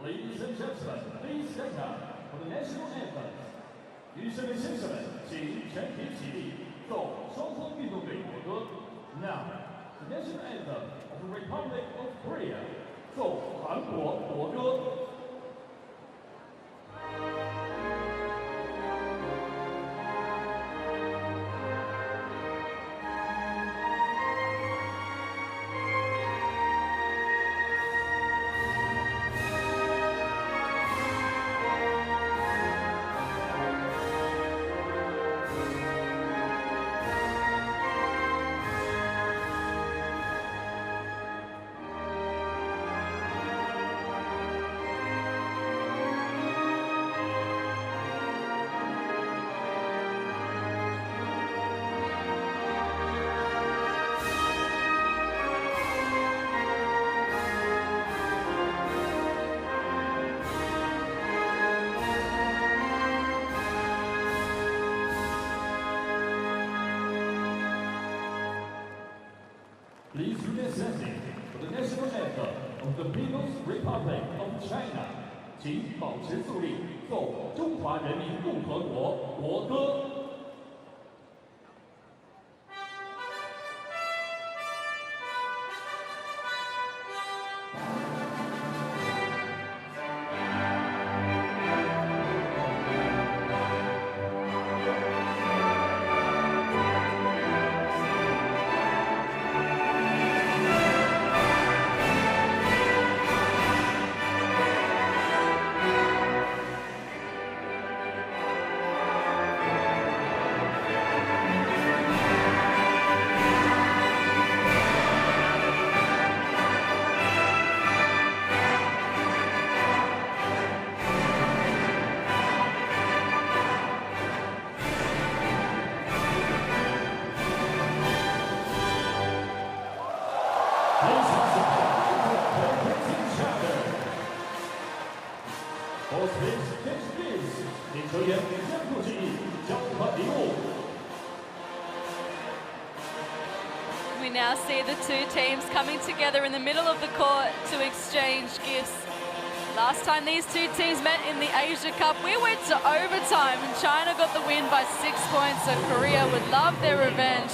Ladies and gentlemen, please stand up for the national anthem. 女士们、先生们，请全体起立，奏双方运动队国歌。Now, the national anthem of the Republic of Korea. 奏韩国国歌。Please remain standing for the national anthem of the People's Republic of China. 请保持肃立，奏中华人民共和国国歌。We now see the two teams coming together in the middle of the court to exchange gifts. Last time these two teams met in the Asia Cup, we went to overtime and China got the win by 6 points, so Korea would love their revenge.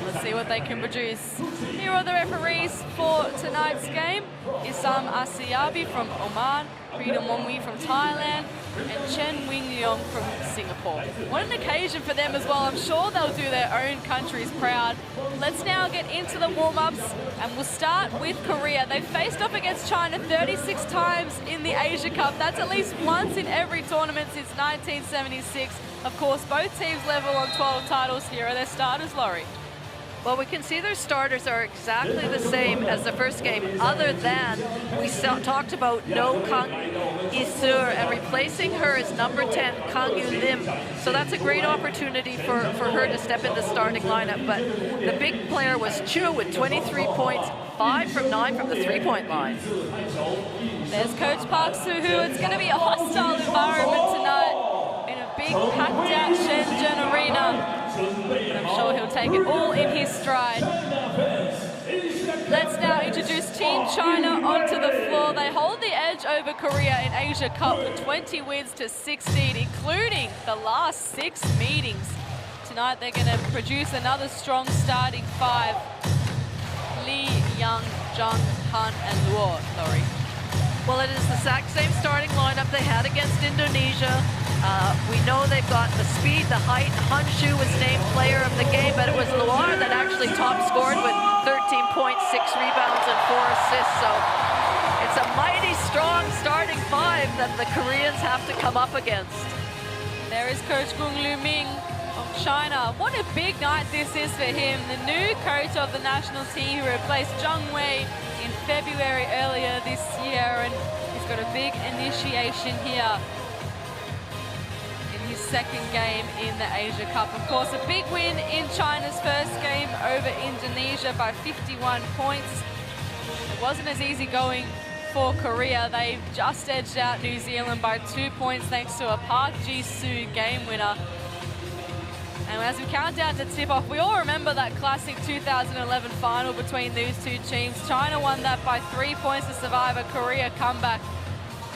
Let's see what they can produce. Here are the referees for tonight's game. Isam Asiabi from Oman, Rita Mongwi from Thailand, and Chen Wing-Yong from Singapore. What an occasion for them as well. I'm sure they'll do their own countries proud. Let's now get into the warm-ups, and we'll start with Korea. They've faced off against China 36 times in the Asia Cup. That's at least once in every tournament since 1976. Of course, both teams level on 12 titles. Here are their starters, Laurie. Well, we can see their starters are exactly the same as the first game, other than we talked about no Kang Isur, and replacing her is number 10, Kang Yu Lim. So that's a great opportunity for her to step in the starting lineup. But the big player was Chu with 23 points, 5 from 9 from the three-point line. There's Coach Park Soo-hoo. It's going to be a hostile environment tonight in a big packed-out Shenzhen arena. I'm sure he'll take it all in his stride. Let's now introduce Team China onto the floor. They hold the edge over Korea in Asia Cup with 20 wins to 16, including the last 6 meetings. Tonight they're going to produce another strong starting 5. Lee, Young, Jung, Han, and Luo. Laurie. Well, it is the exact same starting lineup they had against Indonesia. We know they've got the speed, the height. Hanshu was named player of the game, but it was Luar that actually top scored with 13 points, 6 rebounds, and 4 assists. So it's a mighty strong starting 5 that the Koreans have to come up against. There is Coach Gung Lu-ming of China. What a big night this is for him. The new coach of the national team who replaced Zheng Wei in February earlier this year, and he's got a big initiation here. Second game in the Asia Cup. Of course, a big win in China's first game over Indonesia by 51 points. It wasn't as easy going for Korea. They just edged out New Zealand by 2 points thanks to a Park Ji-soo game winner. And as we count down to tip-off, we all remember that classic 2011 final between these two teams. China won that by 3 points to survive a Korea comeback.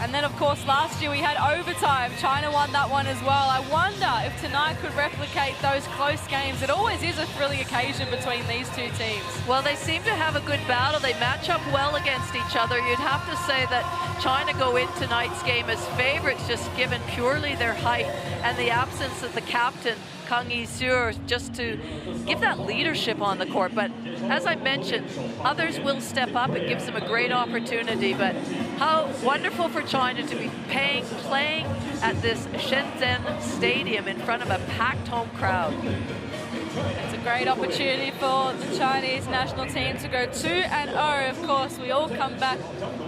And then, of course, last year we had overtime. China won that one as well. I wonder if tonight could replicate those close games. It always is a thrilling occasion between these two teams. Well, they seem to have a good battle. They match up well against each other. You'd have to say that China go in tonight's game as favorites, just given purely their height and the absence of the captain, Kang Yi-sur, just to give that leadership on the court. But as I mentioned, others will step up. It gives them a great opportunity. But how wonderful for China to be playing at this Shenzhen Stadium in front of a packed home crowd. It's a great opportunity for the Chinese national team to go 2-0. Of course, we all come back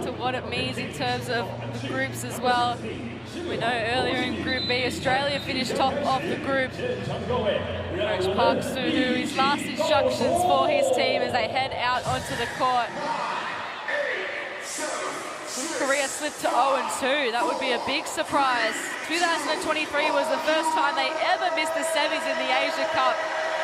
to what it means in terms of the groups as well. We know earlier in Group B, Australia finished top of the group. Coach Park Soo-hoo, his last instructions for his team as they head out onto the court. Korea slipped to 0-2. That would be a big surprise. 2023 was the first time they ever missed the semis in the Asia Cup.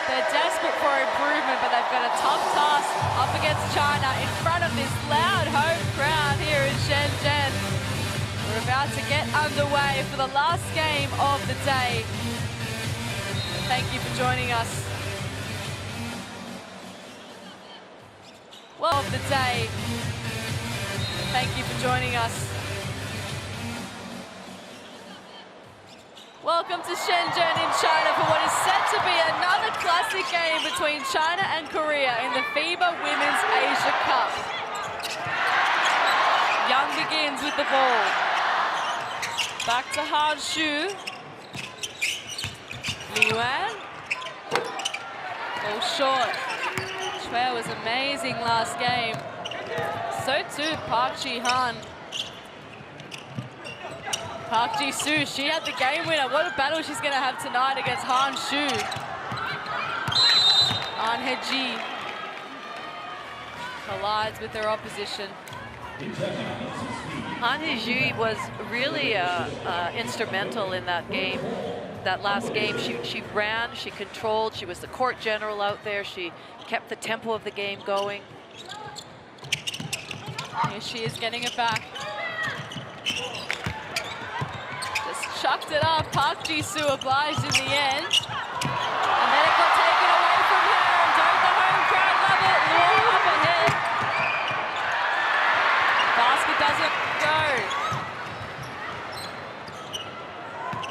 They're desperate for improvement, but they've got a tough task up against China in front of this loud home crowd here in Shenzhen. We're about to get underway for the last game of the day. Thank you for joining us. Well, of the day. Thank you for joining us. Welcome to Shenzhen in China for what is set to be another classic game between China and Korea in the FIBA Women's Asia Cup. Young begins with the ball. Back to Han Shu. Li Yuan. Ball short. Chue was amazing last game. So too Park Ji-han. Park Ji-soo, she had the game winner. What a battle she's going to have tonight against Han Shu. An He-ji collides with her opposition. Han He-ji was really instrumental in that game, that last game. She ran, she controlled, she was the court general out there. She kept the tempo of the game going. Here she is getting it back. Just chucked it up. Park Ji-soo obliged in the end. And then it got taken away from her. And don't the home crowd love it? Law up ahead. Basket doesn't go.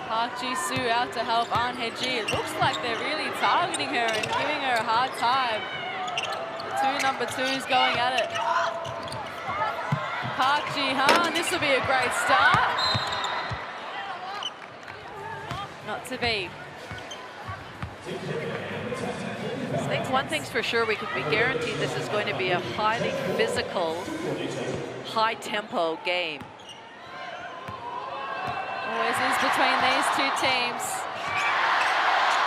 Park Ji-soo out to help An He-ji. It looks like they're really targeting her and giving her a hard time. The two number twos going at it. Park Ji-han, this will be a great start. Not to be. I think one thing's for sure, we can be guaranteed this is going to be a highly physical, high-tempo game. Always is between these two teams.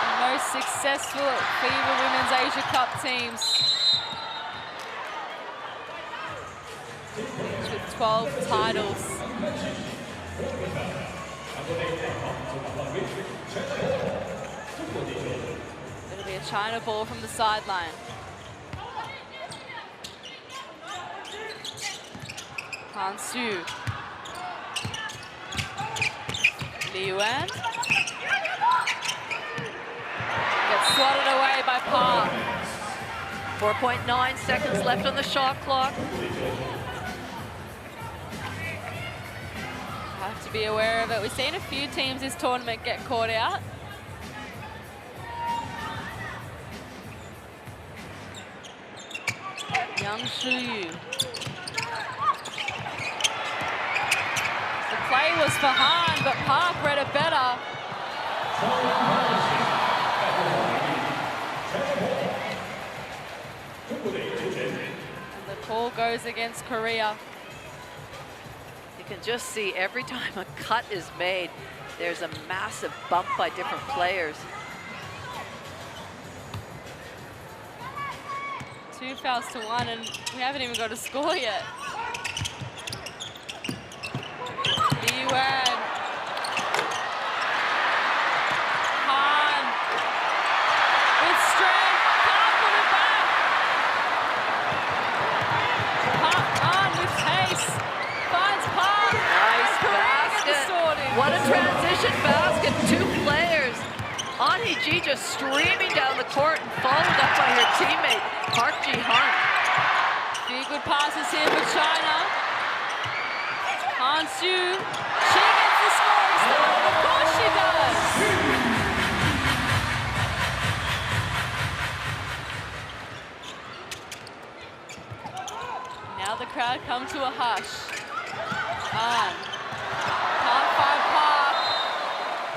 The most successful FIBA Women's Asia Cup teams. With 12 titles. It'll be a China ball from the sideline. Han Shu. Li Yuan. Gets swatted away by Park. 4.9 seconds left on the shot clock. Have to be aware of it. We've seen a few teams this tournament get caught out. Yang Shu. The play was for Han, but Park read it better. And the call goes against Korea. You can just see every time a cut is made, there's a massive bump by different players. 2 fouls to 1, and we haven't even got a score yet. Li Yuan. Han. With strength. Park on the back. Park on with pace. Finds Park. Nice Kitchen basket, 2 players. An Hee-ji just streaming down the court and followed up by her teammate, Park Ji-hun. Few good passes here for China. Han Xu, she gets the scoring start. Of course she does. Now the crowd come to a hush. Can't find Park.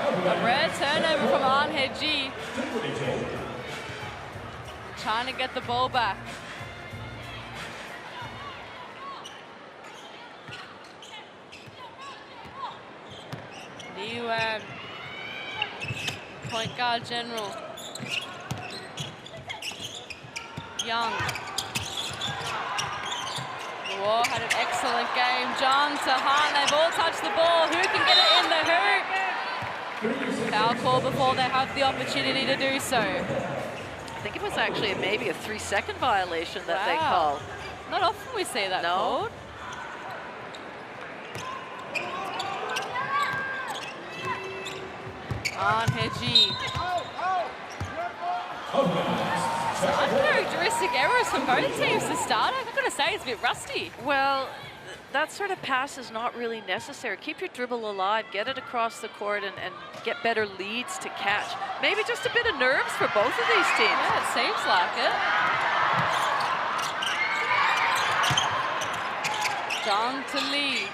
A rare turnover from An Hee-ji. Trying to get the ball back. Yuan, point guard general. Young. Luo had an excellent game. Zhang to Han, they've all touched the ball. Who can get it in the hoop? Foul call before they have the opportunity to do so. I think it was actually maybe a 3-second violation that they called. Not often we see that called. An Hee-ji. Uncharacteristic errors from both teams to start. I've got to say, it's a bit rusty. Well, that sort of pass is not really necessary. Keep your dribble alive, get it across the court, and get better leads to catch. Maybe just a bit of nerves for both of these teams. Yeah, it seems like it. Zhang to Lee.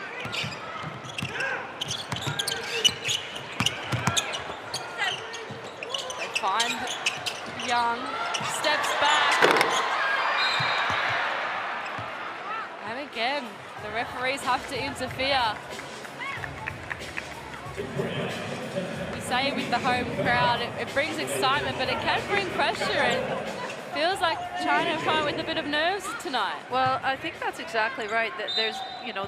They find Young, steps back. And again, the referees have to interfere. We say with the home crowd, it brings excitement, but it can bring pressure, and feels like China playing with a bit of nerves tonight. Well, I think that's exactly right. That there's,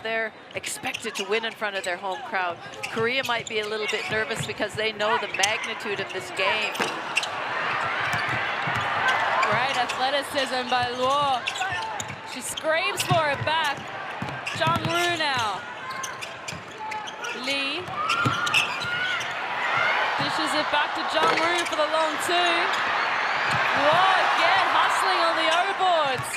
they're expected to win in front of their home crowd. Korea might be a little bit nervous because they know the magnitude of this game. Great athleticism by Luo. She screams for it back. Zhang Ru now. Lee. Dishes it back to Zhang Ru for the long two. Luo again hustling on the O-boards.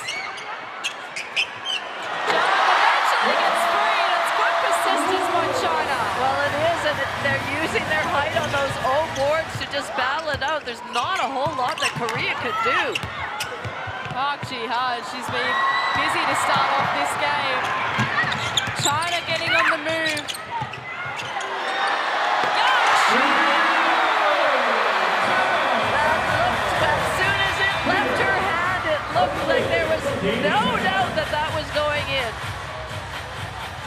Zhang eventually gets free, and it's good persistence by China. Well, it is, and they're using their height on those O-boards to just battle it out. There's not a whole lot that Korea could do. Park Ji-hun, she's been busy to start off this game. China getting on the move. As soon as it left her hand, it looked like there was no doubt that that was going in.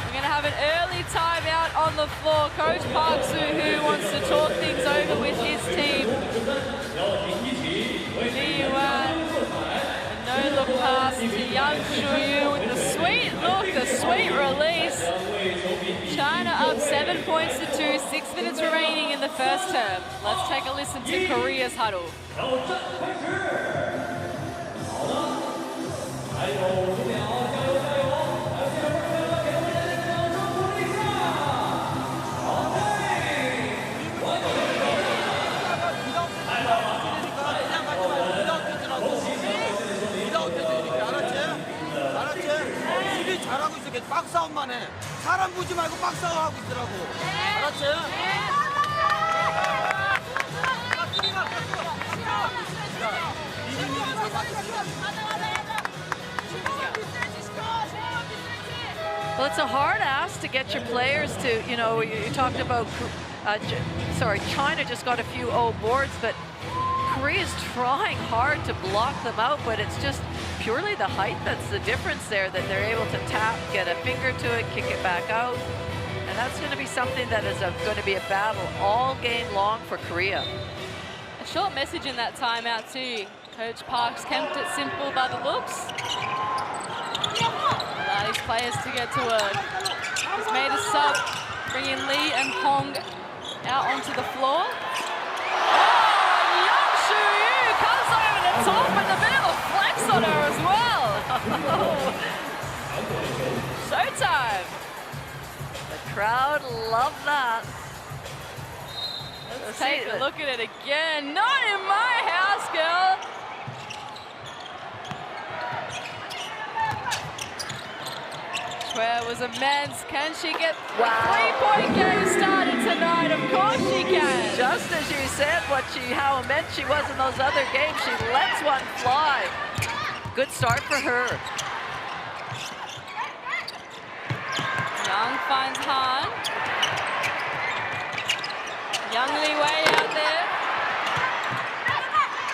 We're going to have an early timeout on the floor. Coach Park Soo-hoo wants to talk things over with his team. Lee Yuan. No-look pass to Yang Shuyu with the sweet look, the sweet release. China up 7 points to 2, 6 minutes remaining in the first term. Let's take a listen to Korea's huddle. 박싸움만 해. 사람 보지 말고 박싸움 하고 있더라고. 알았지? Well, it's a hard ask to get your players to, you talked about, China just got a few O-boards, but Korea's trying hard to block them out, but it's just purely the height that's the difference there, that they're able to tap, get a finger to it, kick it back out. And that's going to be something that is going to be a battle all game long for Korea. A short message in that timeout too. Coach Park's kept it simple by the looks. Allow these players to get to work. He's made a sub, bringing Lee and Hong out onto the floor. Comes over the top with a bit of a flex on her as well. Showtime. The crowd love that. Let's take a look at it again. Not in my house, girl. Where was immense. Can she get the three-point game started tonight? Of course she can. Just as you said, how immense she was in those other games, she lets one fly. Good start for her. Young finds Han. Young Li Wei out there.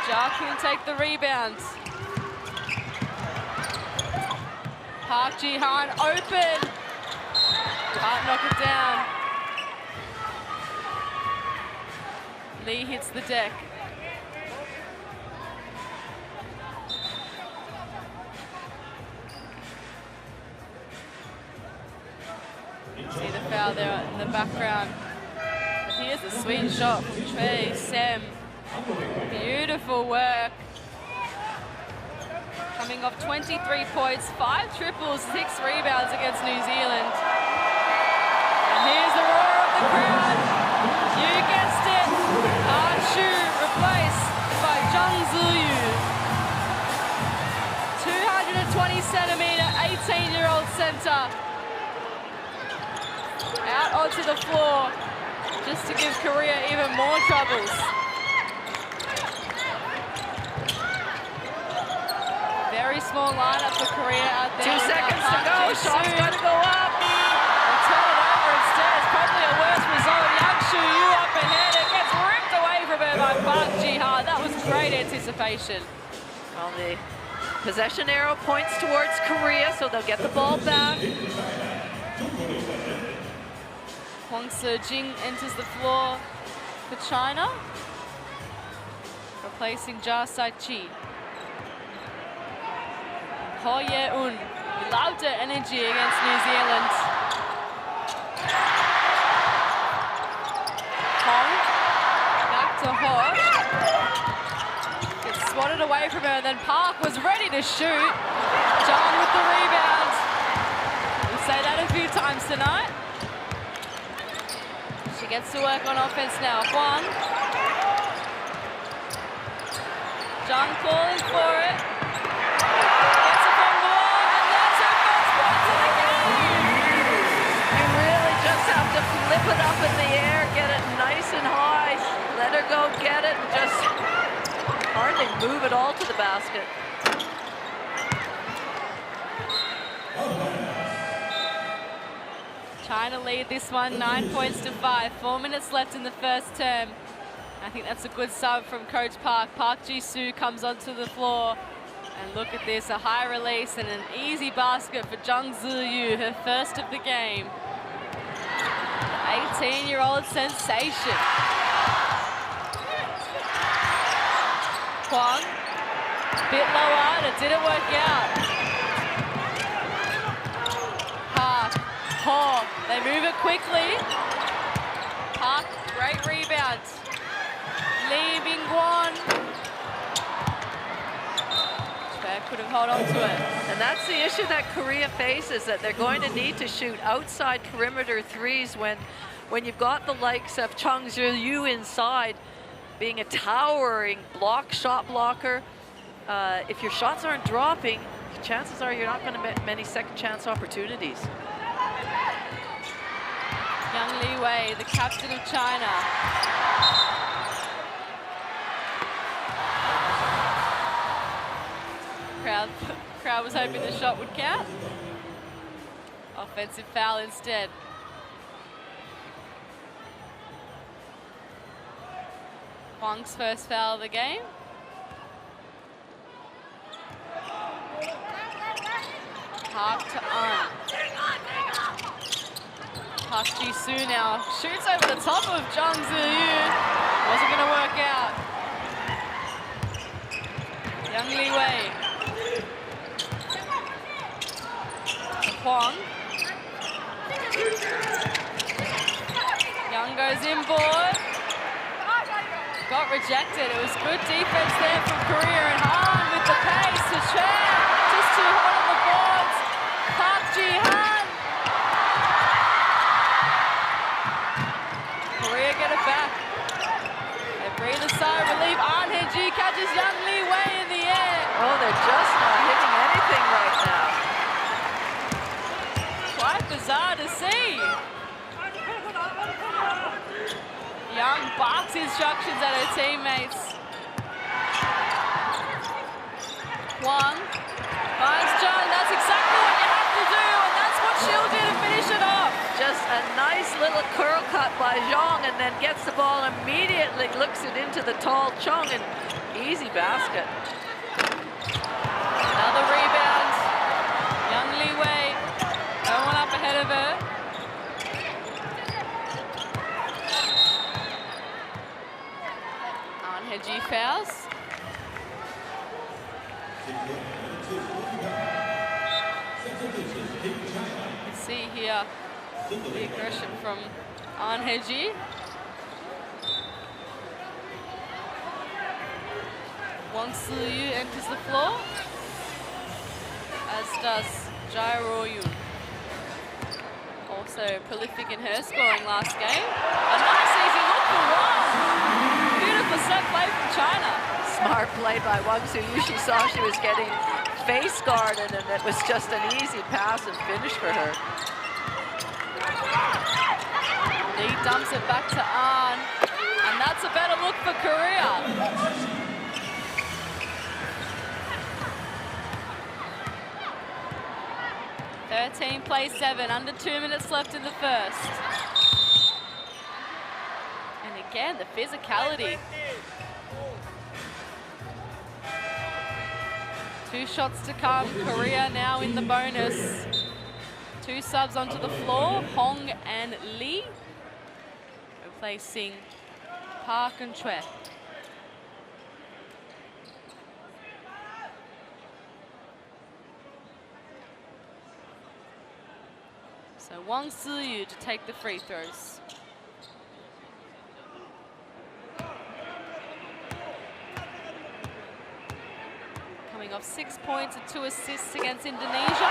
Ja can take the rebounds. Park Ji-han open. Can't knock it down. Lee hits the deck. See the foul there in the background. But here's a sweet shot from Choi Sem. Beautiful work. Coming off 23 points, 5 triples, 6 rebounds against New Zealand. And here's the roar of the crowd. You guessed it. Han Shu replaced by Zhang Ziyu. 220-centimeter, 18-year-old center. Out onto the floor, just to give Korea even more troubles. Very small lineup for Korea out there. 2 seconds to go. Shot's got to go up. They'll turn it over instead. It's probably a worse result. Yang Shu-yu up ahead. It gets ripped away from her by Park Ji-han. That was great anticipation. Well, the possession arrow points towards Korea, so they'll get the ball back. Huang Se-jing enters the floor for China, replacing Jia Sai-chi. Ho Ye-un, we loved her energy against New Zealand. Hong, back to Ho. Gets swatted away from her, and then Park was ready to shoot. John with the rebound. We'll say that a few times tonight. She gets to work on offense now. Huang. Zhang calling for it. Gets it from the wall, and that's her first point of the game. You really just have to flip it up in the air, get it nice and high, let her go get it, and just hardly move it all to the basket. China lead this one 9 points to 5. 4 minutes left in the first term. I think that's a good sub from Coach Park. Park Ji-soo comes onto the floor. And look at this, a high release and an easy basket for Zhang Ziyu, her first of the game. 18-year-old sensation. Huang, bit lower, and it didn't work out. Park, Ho, they move it quickly. Park, great rebound. Lee Bingguan. Couldn't hold on to it. And that's the issue that Korea faces, that they're going to need to shoot outside perimeter threes when you've got the likes of Chung Yu inside, being a towering shot blocker. If your shots aren't dropping, chances are you're not going to get many second chance opportunities. Young Li Wei, the captain of China. Crowd was hoping the shot would count. Offensive foul instead. Huang's first foul of the game. Park to An. Park Ji-soo now shoots over the top of Zhang Ziyu. Wasn't going to work out. Young Li Wei. Huang. Young goes inboard. Got rejected. It was good defense there from Korea, and Han with the pace to Chen. Just too hot on the boards. Park Ji-han. Korea get it back. is Yang Li Wei in the air. Oh, they're just not hitting anything right now. Quite bizarre to see. Young barks instructions at her teammates. Wang finds Zhang. That's exactly what you have to do, and that's what she'll do to finish it off. Just a nice little curl cut by Zhang, and then gets the ball immediately, looks it into the tall Chung, and easy basket. Another rebound. Yang Li Wei, no one up ahead of her. An He-ji fouls. You can see here the aggression from An He-ji. Wang Si-yu enters the floor, as does Jai Ro-yu. Also prolific in her scoring last game. A nice easy look for Wang. Beautiful set play from China. Smart play by Wang Si-yu. She saw she was getting face guarded, and it was just an easy pass and finish for her. Lee dumps it back to An, and that's a better look for Korea. 13 plays 7, under 2 minutes left in the first. And again, the physicality. 2 shots to come. Korea now in the bonus. 2 subs onto the floor, Hong and Lee, replacing Park and Chue. So Wang Si-yu to take the free throws. Coming off 6 points and 2 assists against Indonesia.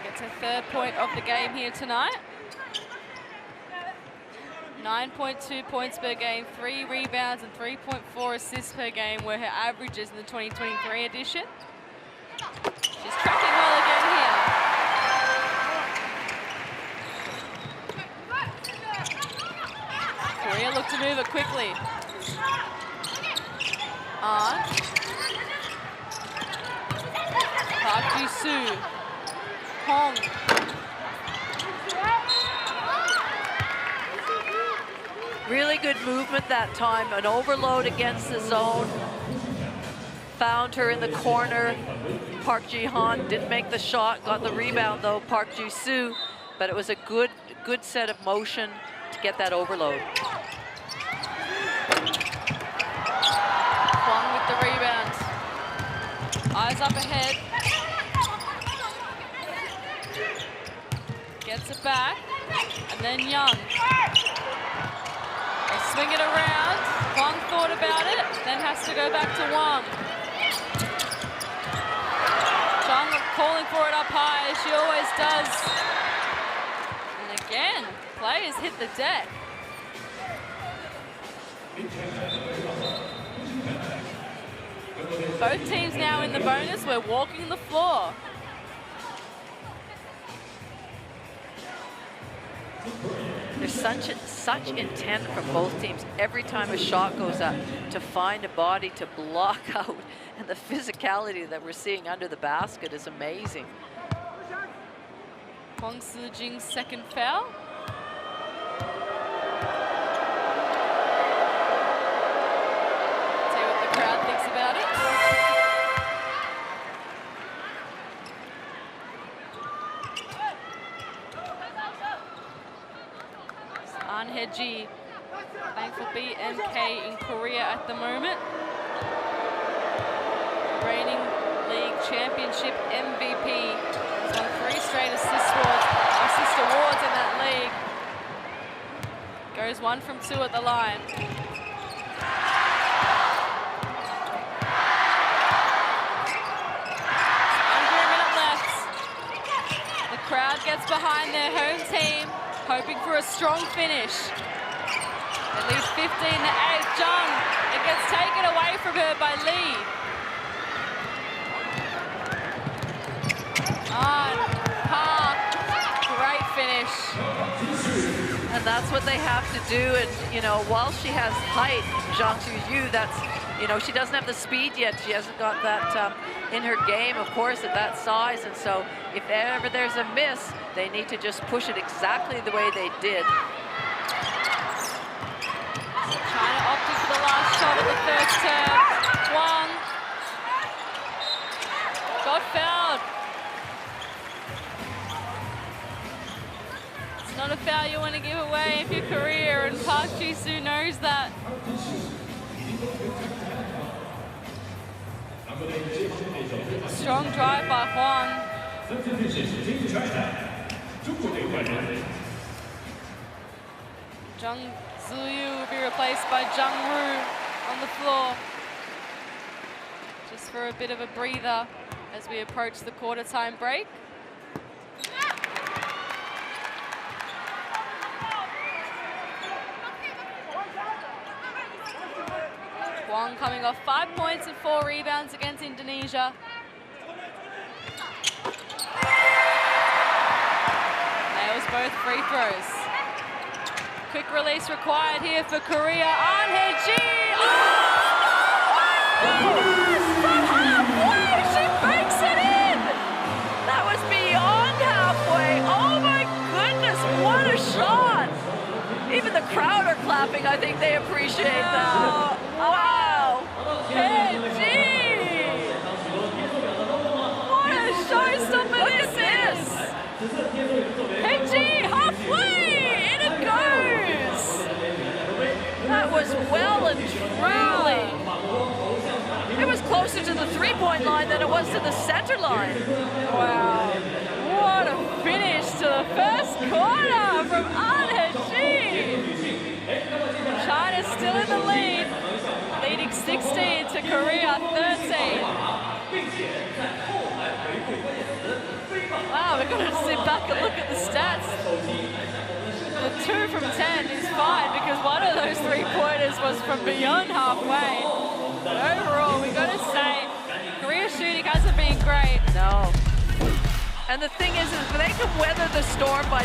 Gets her 3rd point of the game here tonight. 9.2 points per game, 3 rebounds and 3.4 assists per game were her averages in the 2023 edition. She's tracking well again here. Korea look to move it quickly. On. Park Ji-soo. Hong. Really good movement that time. An overload against the zone. Found her in the corner. Park Ji-han didn't make the shot, got the rebound though, Park Ji-soo, but it was a good set of motion to get that overload. Huang with the rebound. Eyes up ahead. Gets it back, and then Young. They swing it around. Huang thought about it, then has to go back to Wang. Zhang calling for it up high, as she always does. And again, players hit the deck. Both teams now in the bonus, we're walking the floor. There's such intent from both teams every time a shot goes up to find a body to block out, and the physicality that we're seeing under the basket is amazing. Huang Si-jing's 2nd foul. See what the crowd thinks about it. An He-ji playing for BNK in Korea at the moment. Reigning league championship MVP. He's won 3 straight assist awards in that league. Goes 1 from 2 at the line. Under a minute left. The crowd gets behind their home team, hoping for a strong finish. At least 15-8. Zhang, it gets taken away from her by Lee. On, Park, great finish. And that's what they have to do. And, you know, while she has height, Zhang Zuyu, that's, you know, she doesn't have the speed yet. She hasn't got that in her game, of course, at that size. And so if ever there's a miss, they need to just push it exactly the way they did. China opting for the last shot of the first term. Wang got fouled. It's not a foul you want to give away if you're Korea, and Park Ji-soo knows that. Strong drive by Huang. Zhang Zuyu will be replaced by Zhang Ru on the floor. Just for a bit of a breather as we approach the quarter time break. Huang coming off 5 points and 4 rebounds against Indonesia. Nails both free throws. Quick release required here for Korea. Ahn Hae-ji! From halfway, she breaks it in! That was beyond halfway. Oh my goodness, what a shot! Even the crowd are clapping. I think they appreciate that. Wow! Hae-ji! What a showstopper this is! Hae-ji, halfway! In it goes! That was well and truly. It was closer to the three-point line than it was to the center line. Wow. What a finish to the first quarter from Ahn Hae-ji. China still in the lead, leading 16 to Korea 13. Wow, we've got to sit back and look at the stats. The 2 from 10 is fine because one of those 3-pointers was from beyond halfway. But overall, we've got to say, Korea's shooting hasn't been great. No. And the thing is if they can weather the storm by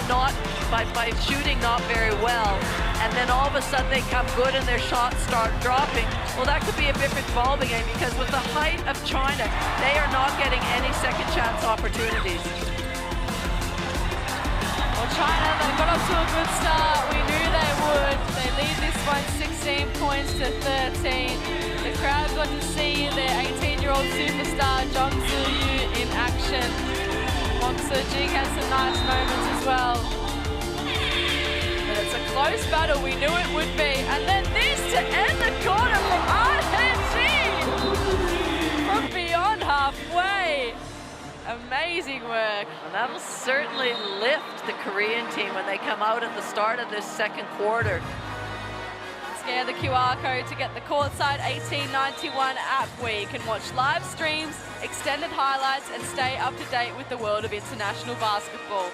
shooting not very well, and then all of a sudden they come good and their shots start dropping, well, that could be a different ballgame game because with the height of China, they are not getting any second chance opportunities. Well, China, they got off to a good start. We knew they would. They lead this one 16 points to 13. The crowd got to see their 18-year-old superstar, Zhang Zuyu, in action. Wang Se-jing has some nice moments as well. But it's a close battle. We knew it would be. And then this to end the quarter from Ahn Hae-ji from beyond halfway. Amazing work. And that'll certainly lift the Korean team when they come out at the start of this second quarter. Scan the QR code to get the courtside 1891 app where you can watch live streams, extended highlights, and stay up to date with the world of international basketball.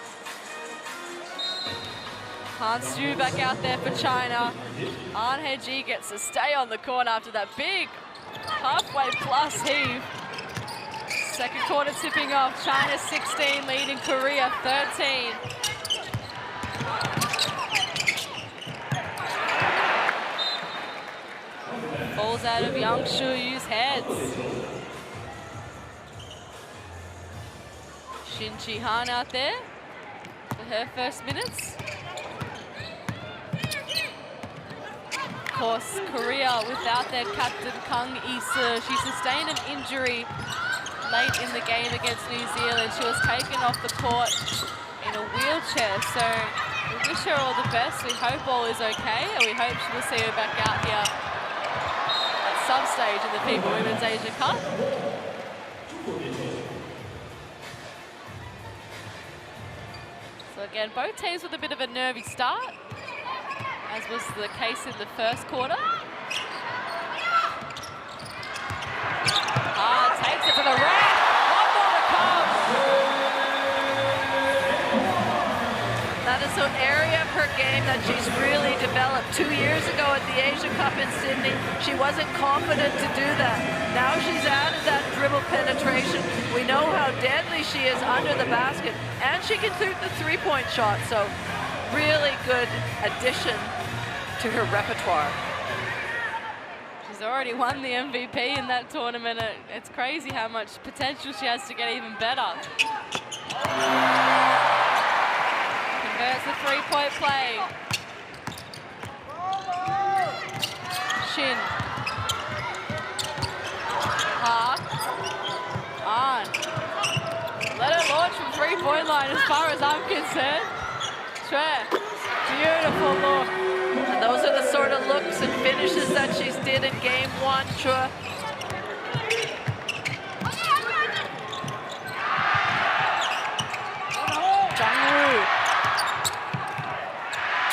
Han Xu back out there for China. Ahn Hae-ji gets to stay on the court after that big halfway plus heave. Second quarter tipping off. China 16 leading Korea 13. Falls out of Yang Shuyu's heads. Shin Chi-han out there for her first minutes. Of course, Korea without their captain Kang Lee-soo. She sustained an injury late in the game against New Zealand. She was taken off the court in a wheelchair, so we wish her all the best. We hope all is okay, and we hope she will see her back out here at some stage in the FIBA Women's Asia Cup. So again, both teams with a bit of a nervy start, as was the case in the first quarter. Takes it to the rack. One more to come. That is also area of her game that she's really developed. 2 years ago at the Asia Cup in Sydney, she wasn't confident to do that. Now she's added that dribble penetration. We know how deadly she is under the basket, and she can shoot the three-point shot, so really good addition to her repertoire. She's already won the MVP in that tournament. It's crazy how much potential she has to get even better. Converts the three-point play. Shin. Park. On. Let her launch from three-point line as far as I'm concerned. Tre. Beautiful look. And those are the sort of looks and finishes that she's did in game 1, Tre. Jung-woo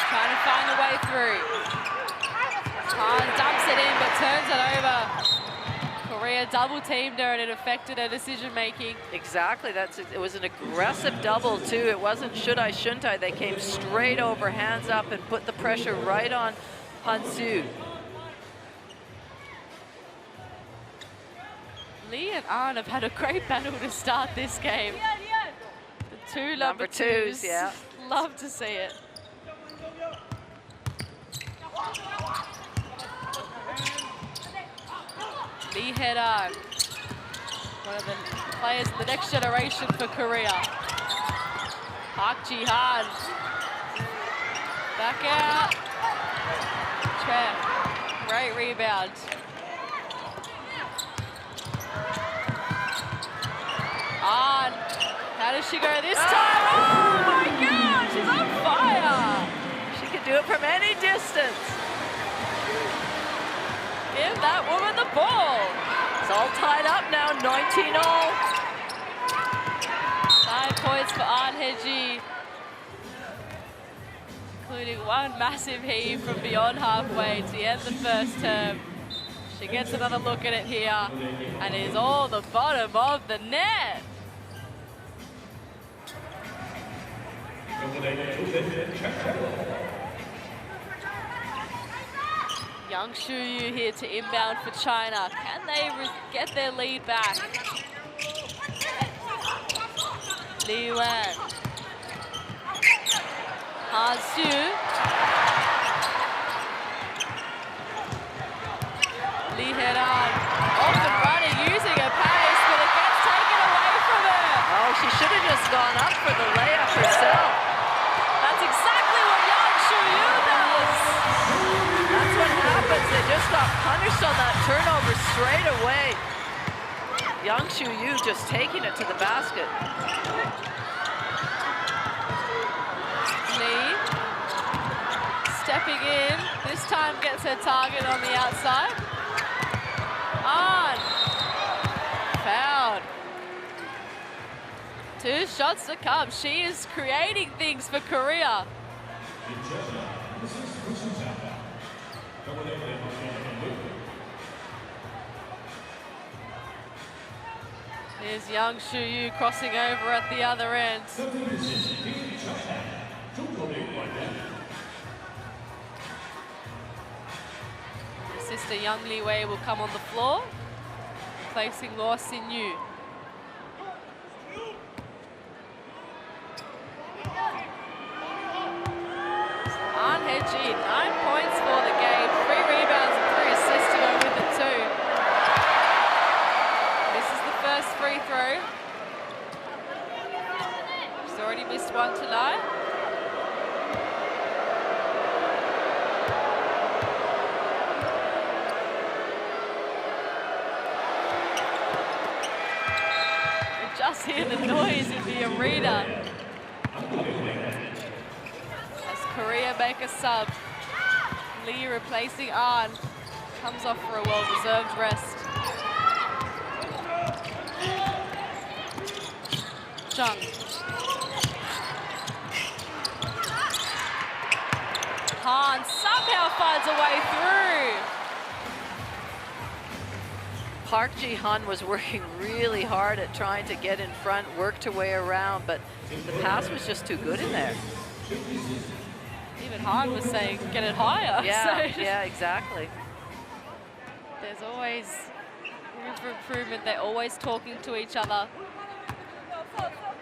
trying to find the way through. Han dumps it in but turns it over. Korea double teamed her and it affected her decision making. Exactly, it was an aggressive double too. It wasn't should I, shouldn't I. They came straight over, hands up, and put the pressure right on Han-Soo. Lee and Ahn have had a great battle to start this game. The two number twos, yeah. Love to see it. Lee header, one of the players of the next generation for Korea. Park Ji-han, back out. Tre, great rebound. On, how does she go this time? Oh my God, she's on fire. She can do it from any distance. Give that woman the ball. It's all tied up now, 19-all. 9 points for Ahn Hye-ji, including one massive heave from beyond halfway to end the first term. She gets another look at it here, and it is all the bottom of the net. Yang Shuyu here to inbound for China. Can they get their lead back? Li Wan. Han-Soo. Lee head-on. Off and running, using her pace, but it gets taken away from her. Oh, she should have just gone up for the layup herself. That's exactly what Yang Shuyu does. That's what happens. They just got punished on that turnover straight away. Yang Shuyu just taking it to the basket. Lee stepping in. This time gets her target on the outside. On. Fouled. 2 shots to come. She is creating things for Korea. Here's Yang Shuyu crossing over at the other end. Her sister Yang Li Wei will come on the floor, replacing Luo Xin-yu. Ahn Hye-ji, 9 points for the game, 3 rebounds and 3 assists to go with it too. This is the first free throw. She's already missed one tonight. You just hear the noise in the arena. Korea make a sub. Lee replacing Ahn. Comes off for a well-deserved rest. Jung. Han somehow finds a way through. Park Ji-han was working really hard at trying to get in front, worked her way around, but the pass was just too good in there. Even Han was saying, get it higher. Yeah, So yeah, exactly. there's always room for improvement. They're always talking to each other,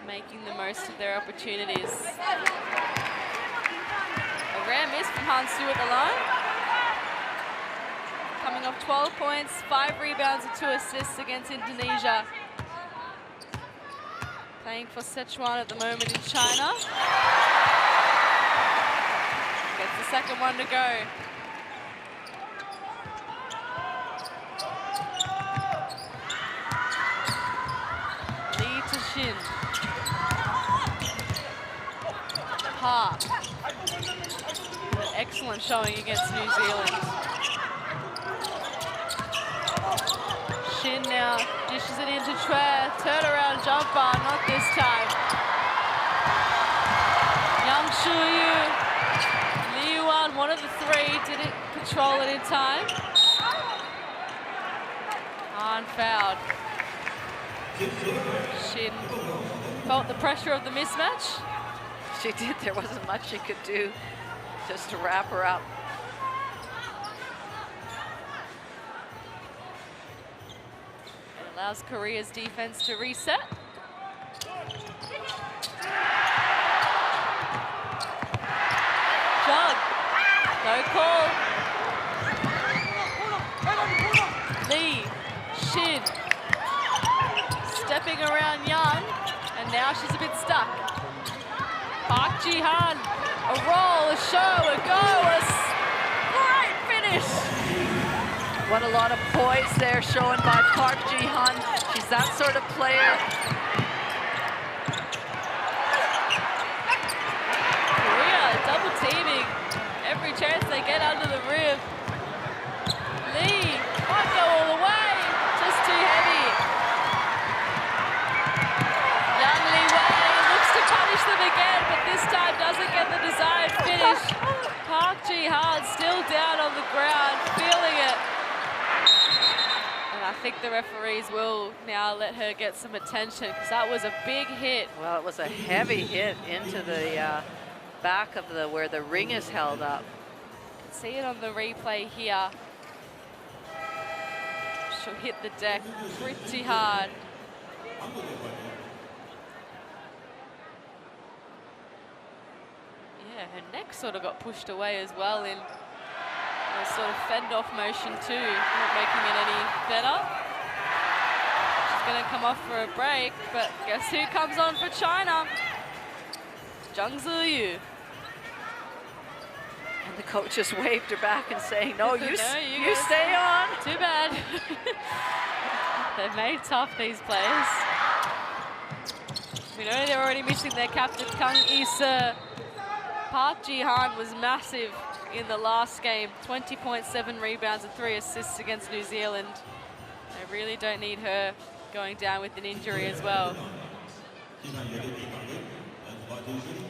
making the most of their opportunities. A rare miss from Han Su at the line. Coming off 12 points, 5 rebounds and 2 assists against Indonesia. Playing for Sichuan at the moment in China. Gets the second one to go. Lee to Shin. Park. An excellent showing against New Zealand. Shin now dishes it into Chue. Turnaround jumper, not this time. Yang Shuyu. Li Yuan, one of the 3, didn't control it in time. Han fouled. Shin felt the pressure of the mismatch. She did. There wasn't much she could do just to wrap her up. It allows Korea's defense to reset. Jug. No call. Lee. Shin. Stepping around Young. And now she's a bit stuck. Park Ji-han. A roll, a show, a go. A great finish. What a lot of poise there shown by Park Ji-han. She's that sort of player. Korea double teaming every chance they get under the rim. Lee might go all the way, just too heavy. Young Li Wei looks to punish them again, but this time doesn't get the desired finish. Park Ji-han still down on the ground, feeling it. And I think the referees will now let her get some attention because that was a big hit. Well, it was a heavy hit into the back of the where the ring is held up. You can see it on the replay here. She'll hit the deck pretty hard. Yeah, her neck sort of got pushed away as well in a sort of fend-off motion too, not making it any better. She's going to come off for a break, but guess who comes on for China? Zhang Ziyu. And the coach just waved her back and saying, no, you stay on. Too bad. They're made tough, these players. We know they're already missing their captain, Kang Issa. Park Ji-han was massive in the last game. 20.7 rebounds and 3 assists against New Zealand. They really don't need her going down with an injury as well.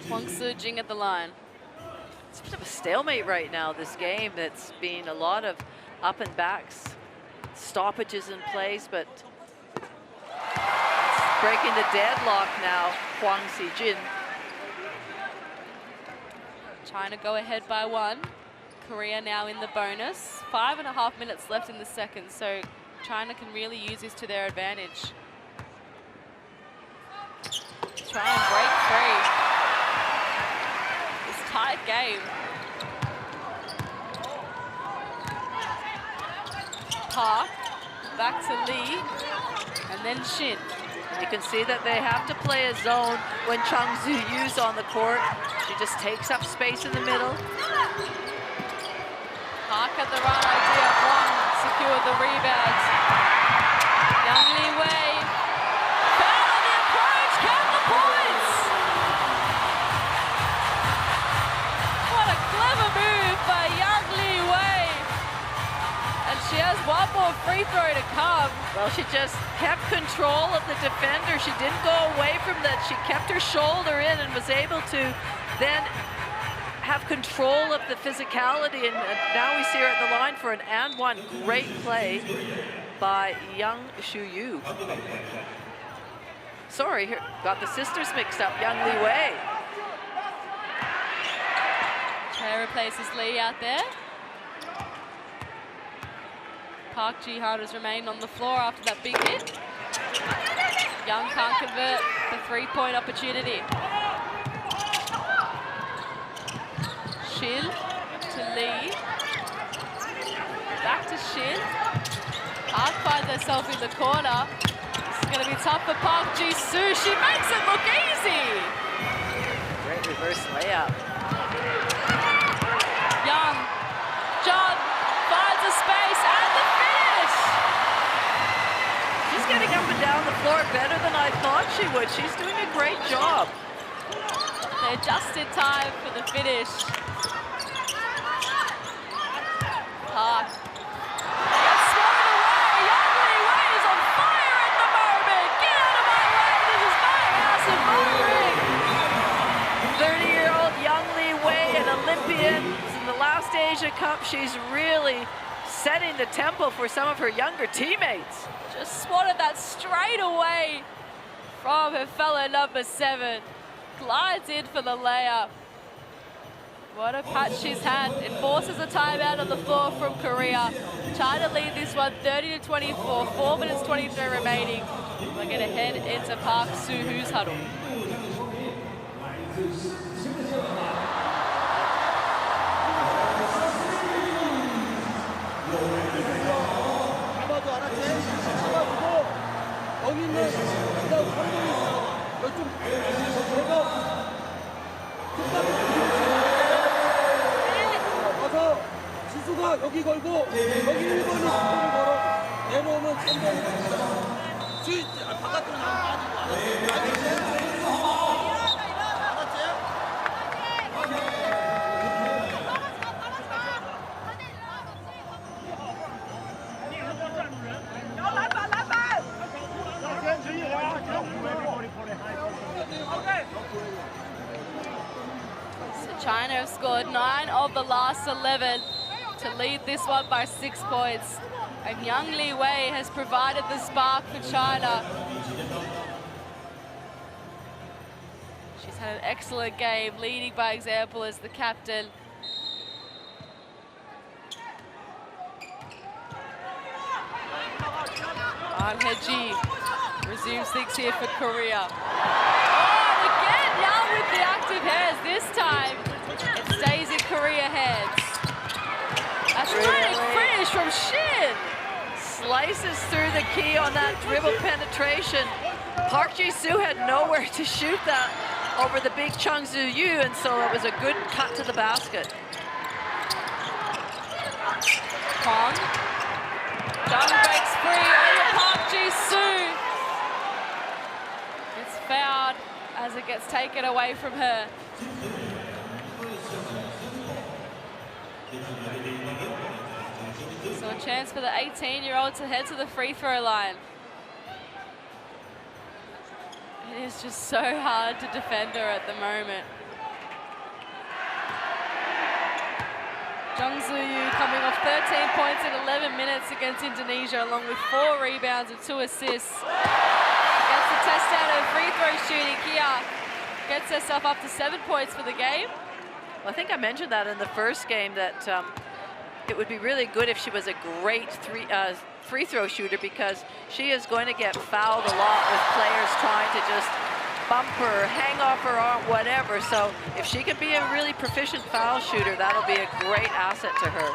Huang Su-jing at the line. It's a bit of a stalemate right now, this game. It's been a lot of up and backs, stoppages in place, but it's breaking the deadlock now, Huang Si-jin. China go ahead by 1. Korea now in the bonus. 5.5 minutes left in the second, so China can really use this to their advantage. Try and break free. It's a tight game. Park, back to Lee, and then Shin. You can see that they have to play a zone when Chung Zhu-yu's on the court. She just takes up space in the middle. Park had the right idea. Huang secured the rebound. Yang Li Wei. Foul on the approach. Count the points. What a clever move by Yang Li Wei. And she has one more free throw to come. Well, she just kept control of the defender. She didn't go away from that. She kept her shoulder in and was able to then have control of the physicality. And now we see her at the line for an and one. Great play by Yang Shuyu. Sorry, here, got the sisters mixed up. Yang Li Wei. Chair replaces Lee out there. Park Ji-han has remained on the floor after that big hit. Young can't convert the three-point opportunity. Shin to Lee. Back to Shin. Park finds herself in the corner. This is going to be tough for Park Ji-soo. She makes it look easy. Great reverse layup. Young. Jung finds a space and the finish. She's getting up and down the floor better than I thought she would. She's doing a great job. They're just in time for the finish. Park. Gets swatted away. Young Lee Wei is on fire at the moment. Get out of my way. This is my house and my ring. 30-year-old Young Lee Wei, an Olympian in the last Asia Cup. She's really setting the tempo for some of her younger teammates. Just swatted that straight away from her fellow number 7. Glides in for the layup. What a patch she's had. It forces a timeout on the floor from Korea. China lead this one 30-24, 4 minutes 23 remaining. We're going to head into Park Soo-hoo's huddle. 잡아도 알았지? 잡아주고 여기 있는 그다음 감독이 있어. 이쪽 내가 가서 지수가 여기 걸고 여기 1번이 지수를 걸어 내려오면 3번이 스위치 바깥으로 나가면 빠지고 알았지? China have scored 9 of the last 11 to lead this one by 6 points. And Young Lee Wei has provided the spark for China. She's had an excellent game, leading by example as the captain. Ahn Hae-ji resumes things here for Korea. Oh, and again, Young with the active hands. This time, it stays in Korea hands. A terrific finish from Shin. Slices through the key on that dribble penetration. Park Ji-soo had nowhere to shoot that over the big Chung Soo-yu, and so it was a good cut to the basket. Kwon. Jung breaks free over Park Ji-soo. It's fouled as it gets taken away from her. So a chance for the 18-year-old to head to the free throw line. It is just so hard to defend her at the moment. Chung Soo-yu coming off 13 points in 11 minutes against Indonesia, along with 4 rebounds and 2 assists. Gets the test out of free throw shooting. Kia gets herself up to 7 points for the game. Well, I think I mentioned that in the first game that it would be really good if she was a great free throw shooter, because she is going to get fouled a lot with players trying to just bump her, hang off her arm, whatever. So if she can be a really proficient foul shooter, that'll be a great asset to her.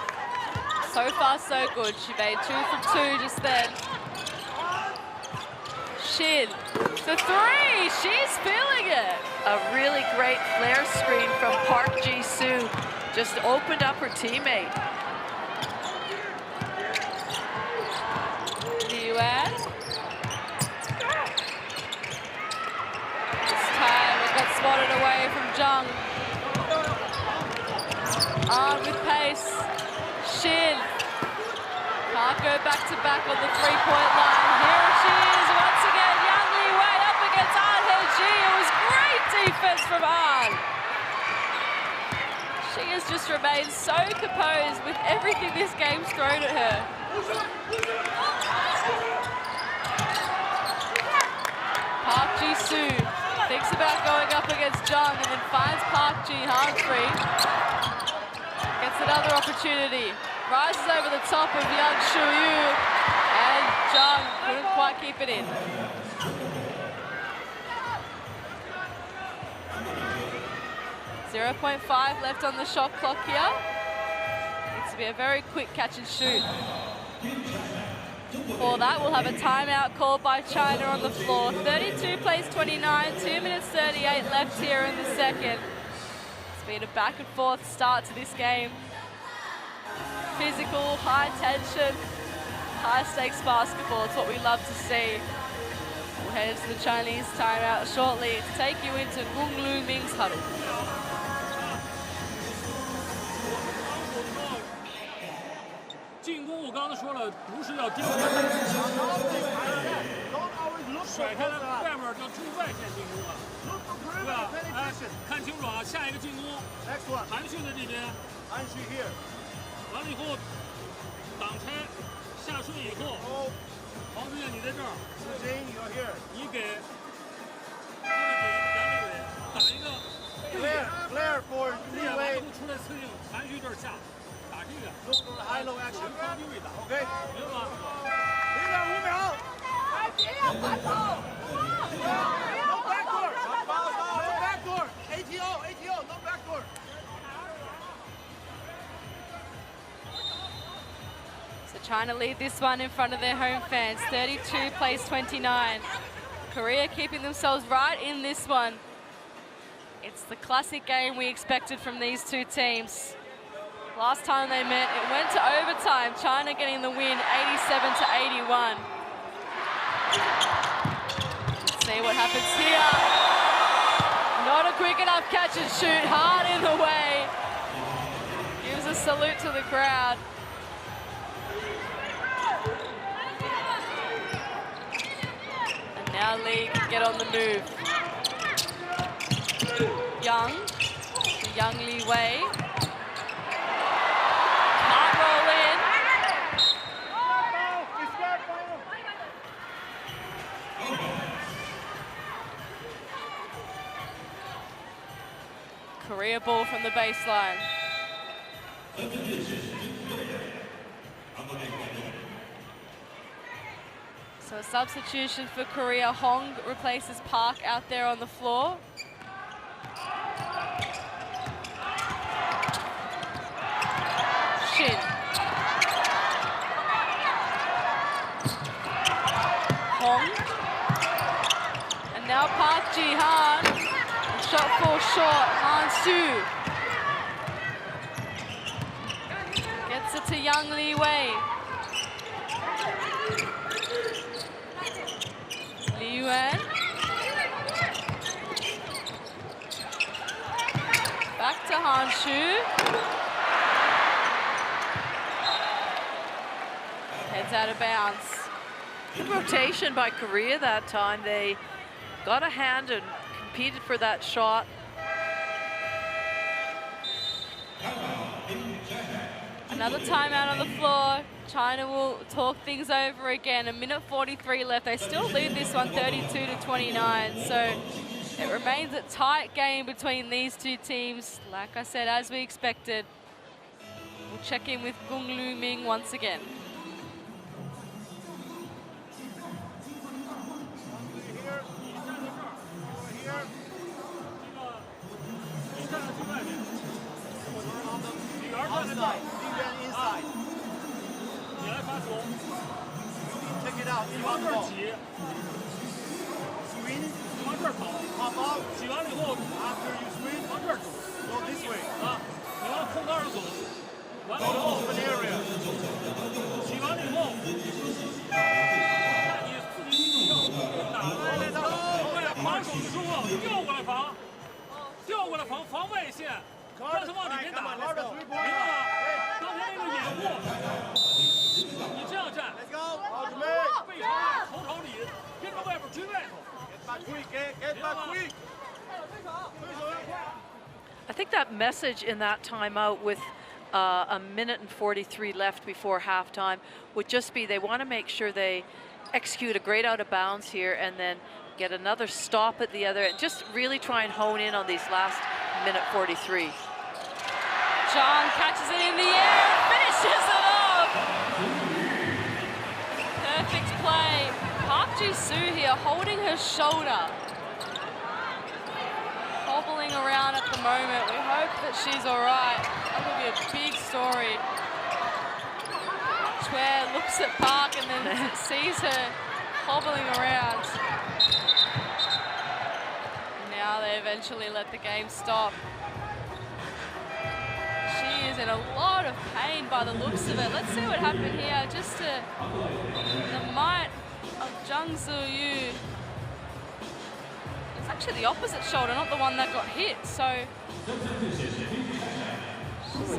So far, so good. She made 2 from 2 just then. Shin, the 3, she's feeling it. A really great flare screen from Park Ji-soo. Just opened up her teammate. Yuan. This time it got swatted away from Jung. On with pace. Shin. Can't go back to back on the 3-point line. Here she is once again. Young Lee Wei up against Ahn Hae-ji. It was great defense from Ahn. She has just remained so composed with everything this game's thrown at her. Park Ji-soo thinks about going up against Jung and then finds Park Ji-han free. another opportunity. Rises over the top of Yang Shuyu, and Zhang couldn't quite keep it in. .5 left on the shot clock here. Needs to be a very quick catch and shoot. For that, we'll have a timeout called by China on the floor. 32 plays 29, 2 minutes 38 left here in the second. It's been a back and forth start to this game. Physical, high tension, high stakes basketball. It's what we love to see. We'll head into the Chinese timeout shortly to take you into Gung Lu Ming's huddle. 进攻我刚才说了，不是要盯着甩开了，外面叫中外线进攻啊，对吧？哎，看清楚啊，下一个进攻，韩旭在这边，完了以后挡拆下顺以后，黄子健你在这儿，你给杨立伟打一个，clear for 然后出来策应，韩旭这儿下。 Look for the high-low action. Okay. 明白吗？0.5秒。No backdoor. No backdoor. ATO. No backdoor. So China lead this one in front of their home fans. 32 plays 29. Korea keeping themselves right in this one. It's the classic game we expected from these two teams. Last time they met, it went to overtime. China getting the win, 87 to 81. Let's see what happens here. Not a quick enough catch and shoot, hard in the way. Gives a salute to the crowd. And now Lee can get on the move. Young Li Wei. Korea ball from the baseline. So a substitution for Korea. Hong replaces Park out there on the floor. Shin. Hong. And now Park Ji-han. Shot fall short, Han Su. Gets it to Yang Li Wei. Li Yuan. Back to Han Shu. Heads out of bounds. Good rotation by Korea that time. They got a hand and competed for that shot. Another timeout on the floor. China will talk things over again. 1:43 left. They still lead this one 32 to 29. So it remains a tight game between these two teams. Like I said, as we expected. We'll check in with Gung Lu Ming once again. Inside. 你来发球。Take it out. 你往这儿挤。Swing. 你往这儿跑。Pop out. 挤完了以后 ，After you swing， 往这儿走。Go this way. 啊，你往空档上走。完了以后 ，open area。挤完了以后，看你自己跳哪来的？防守的时候调过来防，调过来防外线。 让他往里面打，明白吗？刚才那个掩护，你这样站，背朝头朝里，跟着外边追外头。I think that message in that timeout with a minute and 43 left before halftime would just be they want to make sure they execute a great out of bounds here and then get another stop at the other and just really try and hone in on these last minute 43. Zhang catches it in the air and finishes it off. Perfect play. Park Ji-soo here holding her shoulder. Hobbling around at the moment. We hope that she's all right. That will be a big story. Chue looks at Park and then sees her hobbling around. Now they eventually let the game stop. She is in a lot of pain by the looks of it. Let's see what happened here. Just the might of Jung Soo-yu. It's actually the opposite shoulder, not the one that got hit. So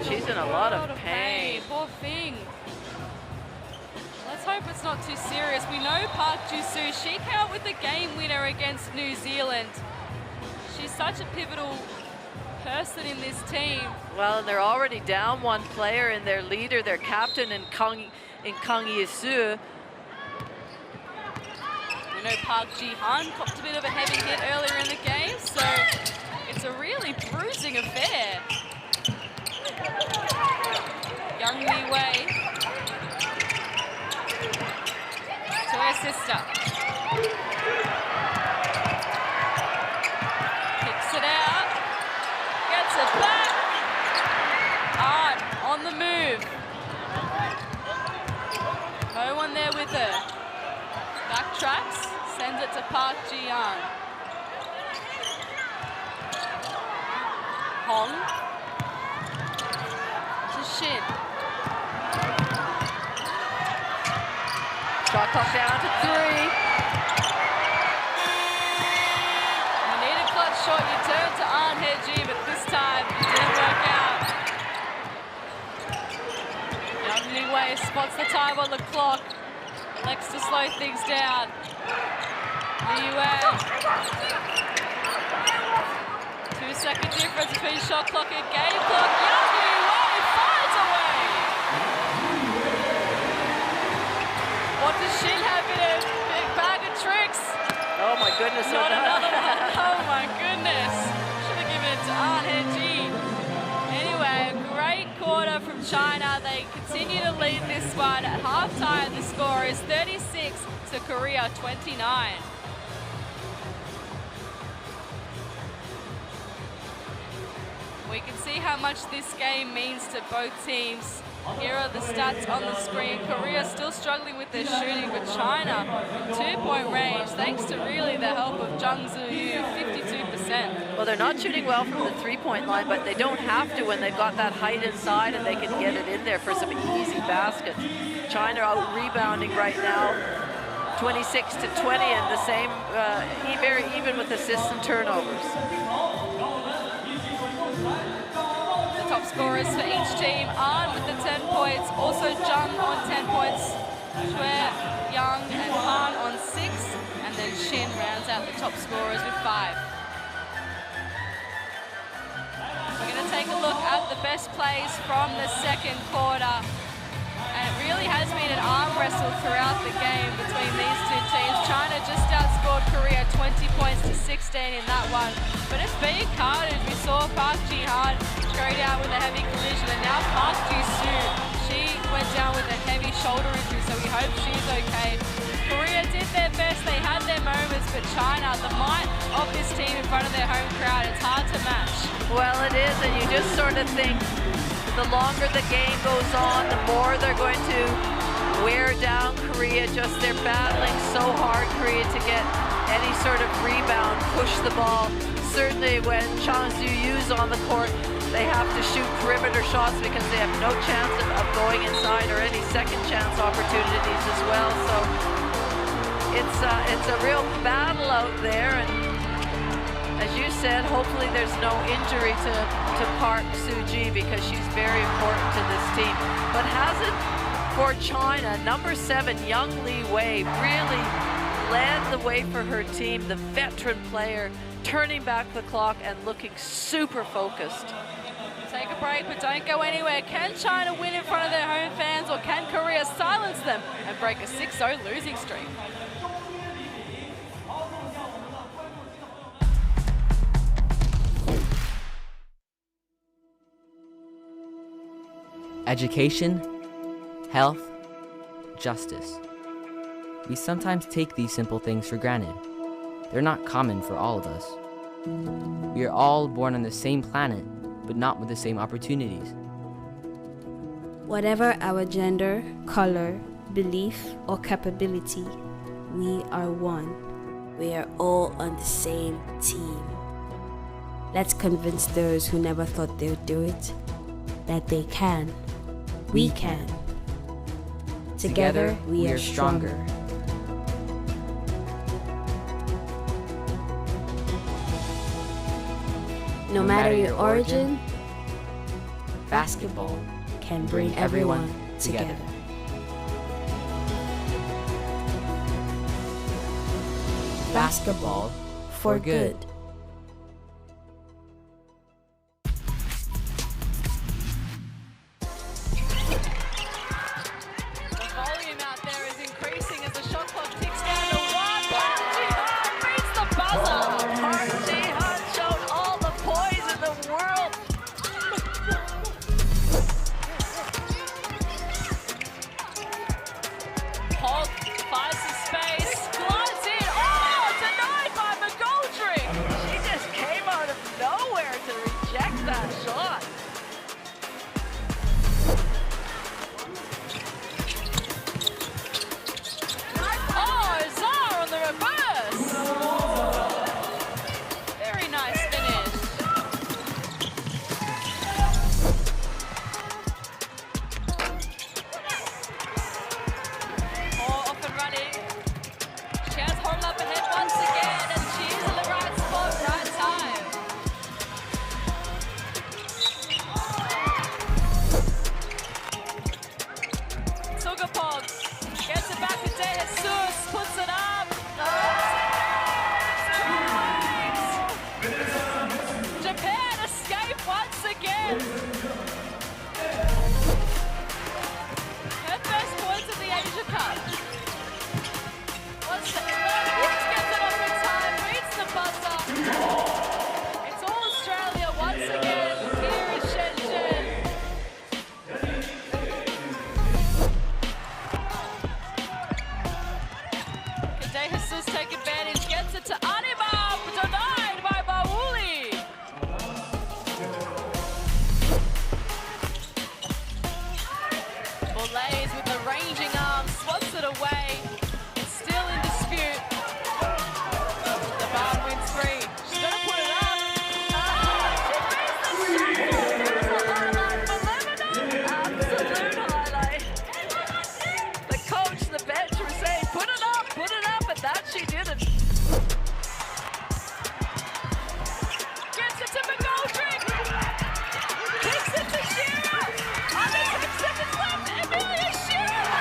she's in a lot of pain. Poor thing. Let's hope it's not too serious. We know Park Ji-soo, she came up with the game winner against New Zealand. She's such a pivotal person in this team. Well, and they're already down one player in their leader, their captain in Kang Yi-soo. We know Park Ji-han copped a bit of a heavy hit earlier in the game, so it's a really bruising affair. Young Li-wei to her sister. Picks it out. Gets it back. On the move. No one there with her. Backtracks. Sends it to Park Ji-han. Hong. To Shin. Shot clock down to 3. You need a clutch shot, you turn to Ahn Hye-ji, but this time it didn't work out. Young Li-wei spots the time on the clock, elects to slow things down. Li-wei. 2-second difference between shot clock and game clock. Young Li-wei finds a way. What does Shin have in a big bag of tricks? Oh my goodness. Not another one. Oh my goodness. Should have given it to Ahn Hye-ji. Anyway, a great quarter from China. They continue to lead this one. At halftime, the score is 36 to Korea 29. We can see how much this game means to both teams. Here are the stats on the screen. Korea still struggling with their shooting, but China, 2-point range, thanks to really the help of Jung Soo-yu, 52%. Well, they're not shooting well from the 3-point line, but they don't have to when they've got that height inside and they can get it in there for some easy baskets. China out rebounding right now, 26 to 20, and the same, very even with assists and turnovers. Top scorers for each team. Ahn with the 10 points, also Jung on 10 points, Chue, Young and Han on 6, and then Shin rounds out the top scorers with 5. We're going to take a look at the best plays from the second quarter. And it really has been an arm wrestle throughout the game between these two teams. China just outscored Korea 20 points to 16 in that one. But it's being carnage. We saw Park Ji-han go down with a heavy collision, and now Park Ji-soo, she went down with a heavy shoulder injury, so we hope she's okay. Korea did their best. They had their moments, but China, the might of this team in front of their home crowd, it's hard to match. Well, it is, and you just sort of think the longer the game goes on, the more they're going to wear down Korea. Just they're battling so hard, Korea, to get any sort of rebound, push the ball. Certainly when Chang Soo-yu's on the court, they have to shoot perimeter shots because they have no chance of going inside or any second chance opportunities as well. So it's a real battle out there, and as you said, hopefully there's no injury to Park Soo-ji because she's very important to this team. But has it for China, number 7, Young Li-wei, really led the way for her team, the veteran player, turning back the clock and looking super focused. Take a break, but don't go anywhere. Can China win in front of their home fans, or can Korea silence them and break a 6-0 losing streak? education, health, justice. We sometimes take these simple things for granted. They're not common for all of us. We are all born on the same planet, but not with the same opportunities. Whatever our gender, color, belief, or capability, we are one. We are all on the same team. Let's convince those who never thought they would do it that they can. We can. Together, we are stronger. No matter your origin, basketball can bring everyone together. Basketball for good. The volume out there is increasing as the shot clock ticks down to 1. Park Ji-han beats the buzzer. Park Ji-han showed all the poise in the world. Holt finds some space, glides in. Oh, denied by McGoldrick. She just came out of nowhere to reject that shot. Oh, Zar on the reverse. Very nice finish. Oh, off and running. She has Horn up ahead once again, and she is in the right spot, right time. Sugapong gets it back to De Jesus, puts it up. Japan escape once again. Her first points in the Asia Cup. Gets it off in time, reads the buzzer. It's all Australia once again. Here is Shenzhen. De Jesus take advantage, gets it to Anima, denied by Bauli. Boulays with the ranging arm, swats it away. It's still in dispute. The bar wins 3. She's gonna put it up. Absolute highlight. The coach, the bench were saying, put it up, and that she didn't. Gets it to McGoldrick. Kicks it to Shearer. Under 10 seconds left. Amelia Shearer.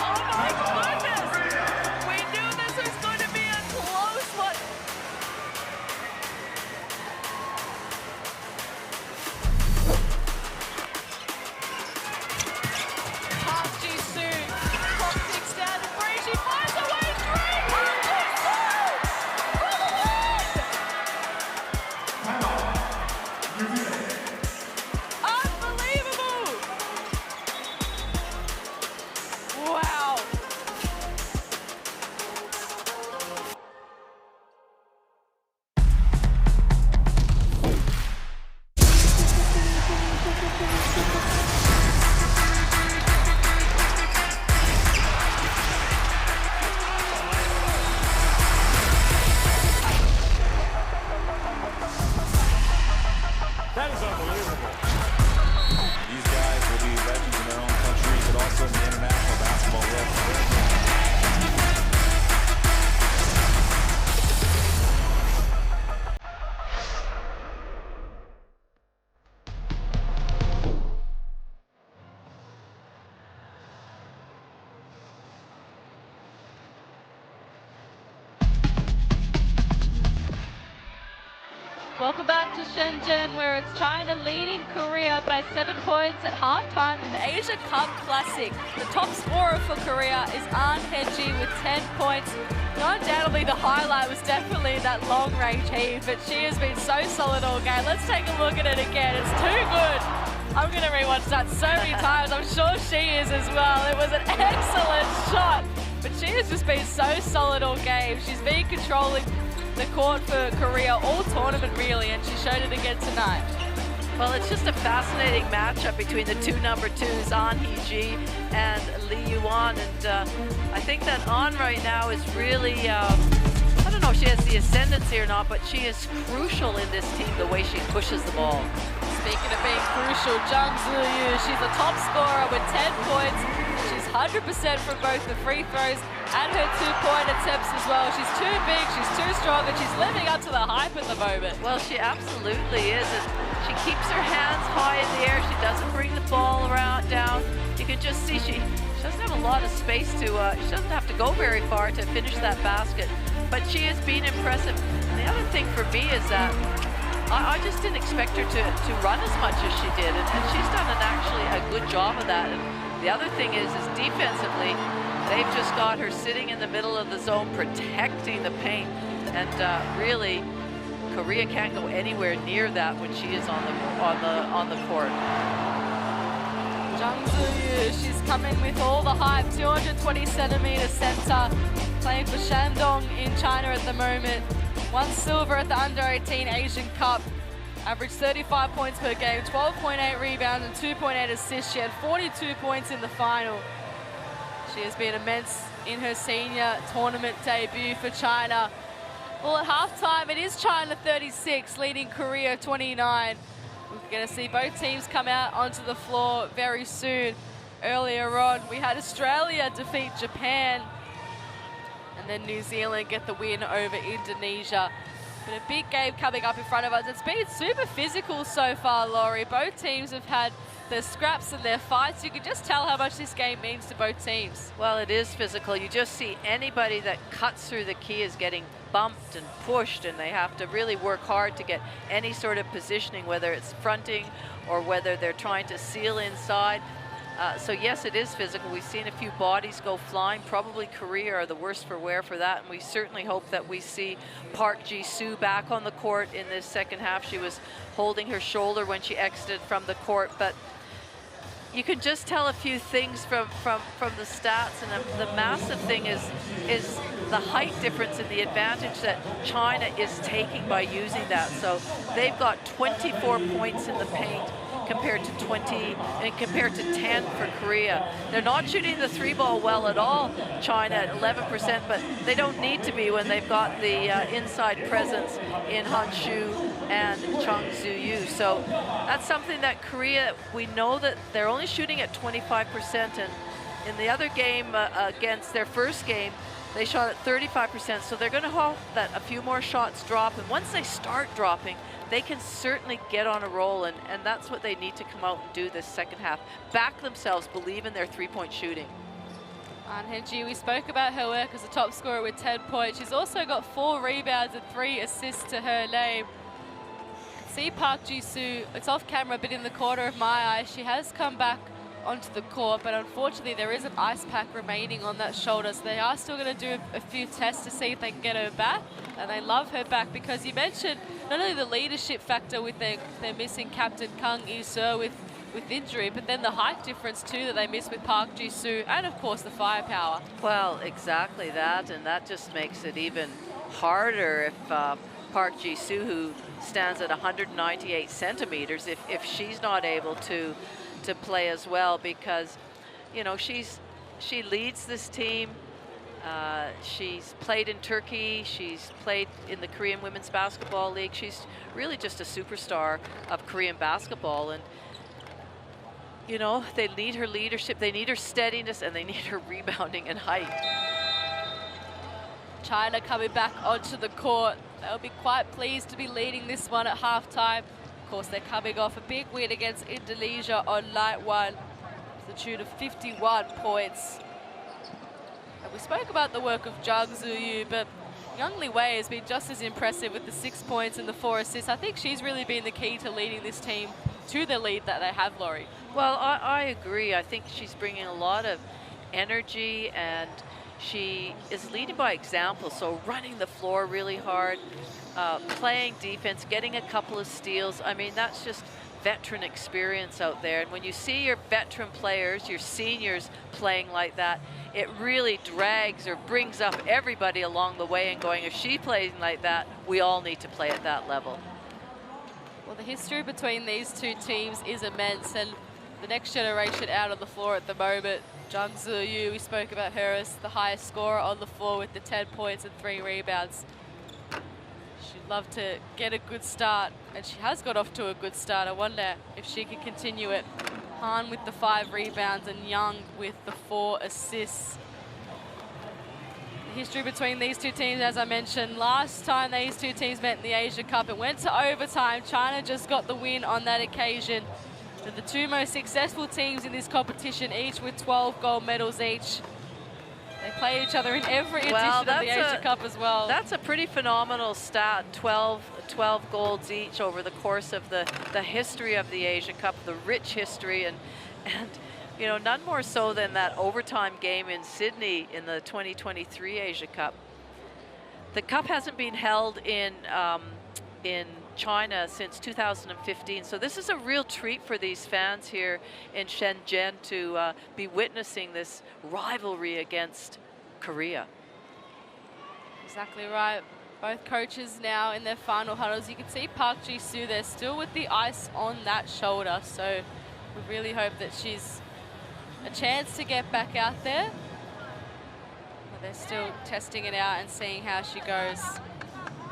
Oh my goodness! We knew this was going to be a close one. Park Ji-soo. Clock ticks down to 3. She finds a way through. Park Ji-soo for the win. Unbelievable. Wow. That is unbelievable. These guys will be legends in their own countries, but also in the international basketball world. Welcome back to Shenzhen, where it's China leading Korea by 7 points at halftime in the Asia Cup Classic. The top scorer for Korea is Ahn Hae-ji with 10 points. Undoubtedly the highlight was definitely that long-range heave, but she has been so solid all game. Let's take a look at it again. It's too good. I'm going to rewatch that so many times. I'm sure she is as well. It was an excellent shot, but she has just been so solid all game. She's been controlling the court for Korea all tournament, really, and she showed it again tonight. Well, it's just a fascinating matchup between the two number 2s, An Hee-ji and Lee Yuan. And I think that An right now is really, I don't know if she has the ascendancy or not, but she is crucial in this team, the way she pushes the ball. Speaking of being crucial, Jung Soo-yu, she's a top scorer with 10 points. She's 100% from both the free throws and her 2-point attempts as well. She's too big, she's too strong, and she's living up to the hype at the moment. Well, she absolutely is. And she keeps her hands high in the air. She doesn't bring the ball around down. You can just see she doesn't have a lot of space to, she doesn't have to go very far to finish that basket. But she has been impressive. And the other thing for me is that I just didn't expect her to run as much as she did. And she's done actually a good job of that. And the other thing is defensively, they've just got her sitting in the middle of the zone, protecting the paint. And really, Korea can't go anywhere near that when she is on the court. Jung Soo-yu, she's coming with all the hype, 220 centimeter center, playing for Shandong in China at the moment. 1 silver at the Under-18 Asian Cup. Averaged 35 points per game, 12.8 rebounds and 2.8 assists. She had 42 points in the final. She has been immense in her senior tournament debut for China. Well, at halftime, it is China 36, leading Korea 29. We're going to see both teams come out onto the floor very soon. Earlier on, we had Australia defeat Japan, and then New Zealand get the win over Indonesia. But a big game coming up in front of us. It's been super physical so far, Laurie. Both teams have had their scraps and their fights. You can just tell how much this game means to both teams. Well, it is physical. You just see anybody that cuts through the key is getting bumped and pushed, and they have to really work hard to get any sort of positioning, whether it's fronting or whether they're trying to seal inside. So yes, it is physical. We've seen a few bodies go flying. Probably Korea are the worst for wear for that, and we certainly hope that we see Park Ji-soo back on the court in this second half. She was holding her shoulder when she exited from the court, but you can just tell a few things from the stats, and the massive thing is the height difference and the advantage that China is taking by using that. So they've got 24 points in the paint compared to 20 and compared to 10 for Korea. They're not shooting the 3-ball well at all, China at 11%, but they don't need to be when they've got the inside presence in Honshu and Chung Soo-yu. So that's something that Korea, we know that they're only shooting at 25%, and in the other game against their first game, they shot at 35%, so they're going to hope that a few more shots drop, and once they start dropping, they can certainly get on a roll, and that's what they need to come out and do this second half. Back themselves, believe in their 3-point shooting. An Hee-ji, we spoke about her work as a top scorer with 10 points. She's also got 4 rebounds and 3 assists to her name. See Park Ji-soo, it's off camera, but in the corner of my eye, she has come back onto the court, but unfortunately there is an ice pack remaining on that shoulder, so they are still going to do a few tests to see if they can get her back, and they love her back because you mentioned not only the leadership factor with their missing captain Kang Lee-seo with injury, but then the height difference too that they miss with Park Ji-soo, and of course the firepower. Well, exactly that, and that just makes it even harder if Park Ji-soo, who stands at 198 centimeters, if she's not able to play as well, because you know she leads this team. She's played in Turkey, she's played in the Korean Women's Basketball League. She's really just a superstar of Korean basketball, and you know, they need her leadership, they need her steadiness, and they need her rebounding and height. China coming back onto the court. They'll be quite pleased to be leading this one at halftime. Of course, they're coming off a big win against Indonesia on night one, to the tune of 51 points. And we spoke about the work of Jung Soo-yu, but Young Li Wei has been just as impressive with the 6 points and the 4 assists. I think she's really been the key to leading this team to the lead that they have, Laurie. Well, I agree. I think she's bringing a lot of energy, and She is leading by example, so running the floor really hard, playing defense, getting a couple of steals. I mean, that's just veteran experience out there. And when you see your veteran players, your seniors playing like that, it really drags or brings up everybody along the way and going, if she's playing like that, we all need to play at that level. Well, the history between these two teams is immense, and the next generation out on the floor at the moment, Zhang Ziyu, we spoke about her as the highest scorer on the floor with the 10 points and 3 rebounds. She'd love to get a good start, and she has got off to a good start. I wonder if she can continue it. Han with the 5 rebounds and Young with the 4 assists. The history between these two teams, as I mentioned, last time these two teams met in the Asia Cup, it went to overtime. China just got the win on that occasion. They're the 2 most successful teams in this competition, each with 12 gold medals each. They play each other in every edition of the Asia Cup as well. That's a pretty phenomenal stat, 12 golds each over the course of the history of the Asia Cup, the rich history, and you know, none more so than that overtime game in Sydney in the 2023 Asia Cup. The cup hasn't been held in China since 2015, so this is a real treat for these fans here in Shenzhen to be witnessing this rivalry against Korea. Exactly right. Both coaches now in their final huddles. You can see Park Ji-soo there still with the ice on that shoulder, so we really hope that she's a chance to get back out there. But they're still testing it out and seeing how she goes.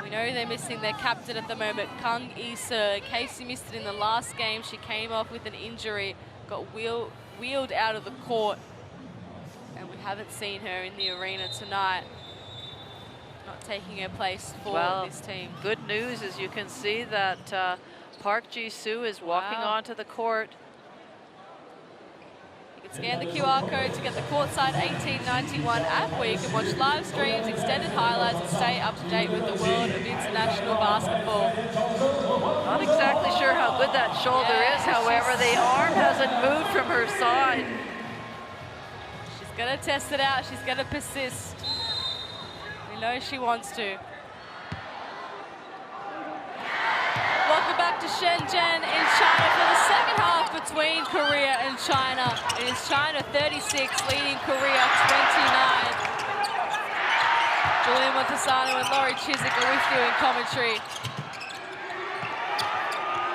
We know they're missing their captain at the moment, Kang Lee-seo. In case you missed it in the last game, she came off with an injury, got wheeled out of the court, and we haven't seen her in the arena tonight. Not taking her place for this team. Good news, as you can see that Park Ji-soo is walking onto the court. You can scan the QR code to get the Courtside 1891 app, where you can watch live streams, extended highlights, and stay up to date with the world of international basketball. Not exactly sure how good that shoulder is, however, the arm hasn't moved from her side. She's gonna test it out, she's gonna persist. We know she wants to. Welcome back to Shenzhen in China for the second half between Korea and China. It is China 36 leading Korea 29. Julian Montesano and Laurie Chiswick are with you in commentary.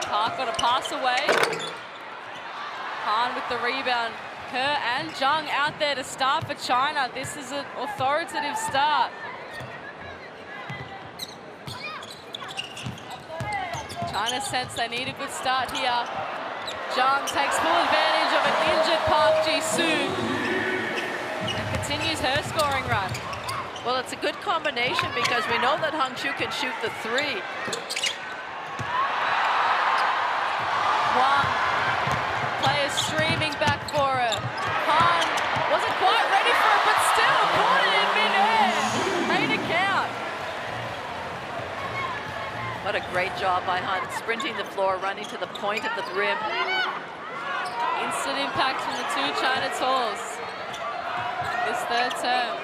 Park got a pass away. Han with the rebound. Her and Zhang out there to start for China. This is an authoritative start. China sense they need a good start here. Zhang takes full advantage of an injured Park Ji-soo and continues her scoring run. Well, it's a good combination because we know that Hangzhou can shoot the 3. Wang, players streaming back for her. Han wasn't quite ready for it, but still caught it in midair. Made a count. What a great job by Han, sprinting the floor, running to the point of the rim. Instant impact from the 2 China tools this third term.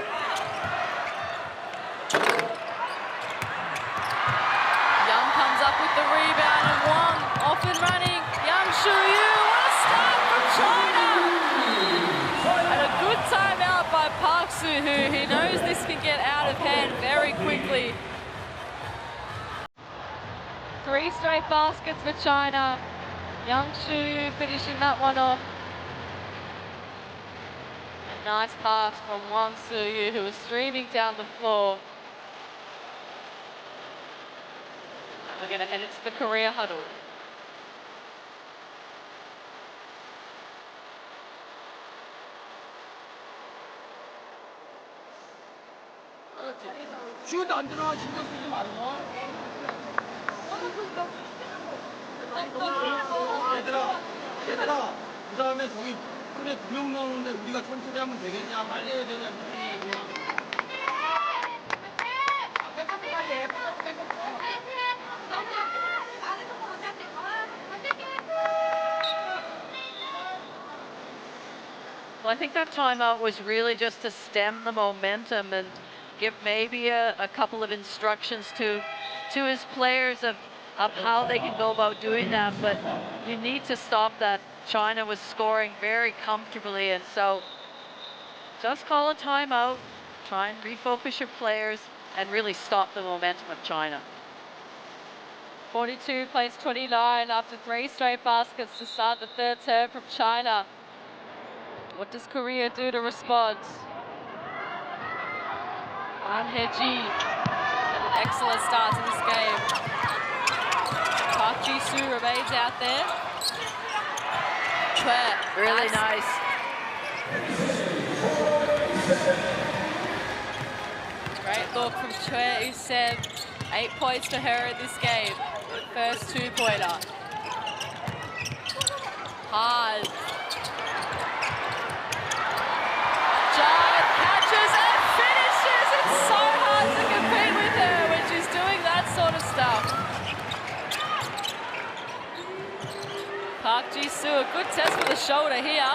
Young comes up with the rebound, and Wang off and running. Yang Shuyu, what a start from China! And a good timeout by Park Soo-hoo. He knows this can get out of hand very quickly. 3 straight baskets for China. Yang Shu finishing that one off. A nice pass from Wang Su-yu, who was streaming down the floor. We're going to head into the Korea huddle. 슛 안 들어와 신경 쓰지 말고. 얘들아, 그 다음에 저기 그래 2명 나오는데 우리가 천천히 하면 되겠냐? 빨리 해야 되냐? Well, I think that timeout was really just to stem the momentum and give maybe a couple of instructions to his players of how they can go about doing that. But you need to stop that. China was scoring very comfortably, and so just call a timeout, try and refocus your players, and really stop the momentum of China. 42 plays 29 after 3 straight baskets to start the third term from China. What does Korea do to respond? Han Hye-ji had an excellent start to this game. Park Ji-soo remains out there. Chue, Really nice. Great look from Chue Yu-sem. 8 points for her in this game. First 2-pointer. Han. John catches and finishes. It's so hard to compete with her when she's doing that sort of stuff. Park Ji-soo, a good test for the shoulder here.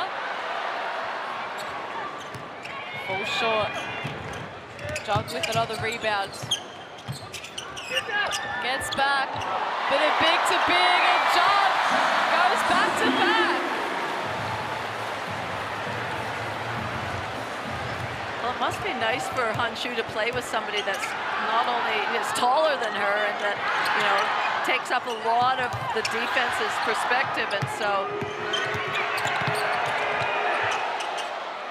Fall short. Jung with another rebound. Gets back. Bit of big to big, and Jung goes back to back. Well, it must be nice for Han Shu to play with somebody that's not only is taller than her and that, you know, takes up a lot of the defense's perspective, and so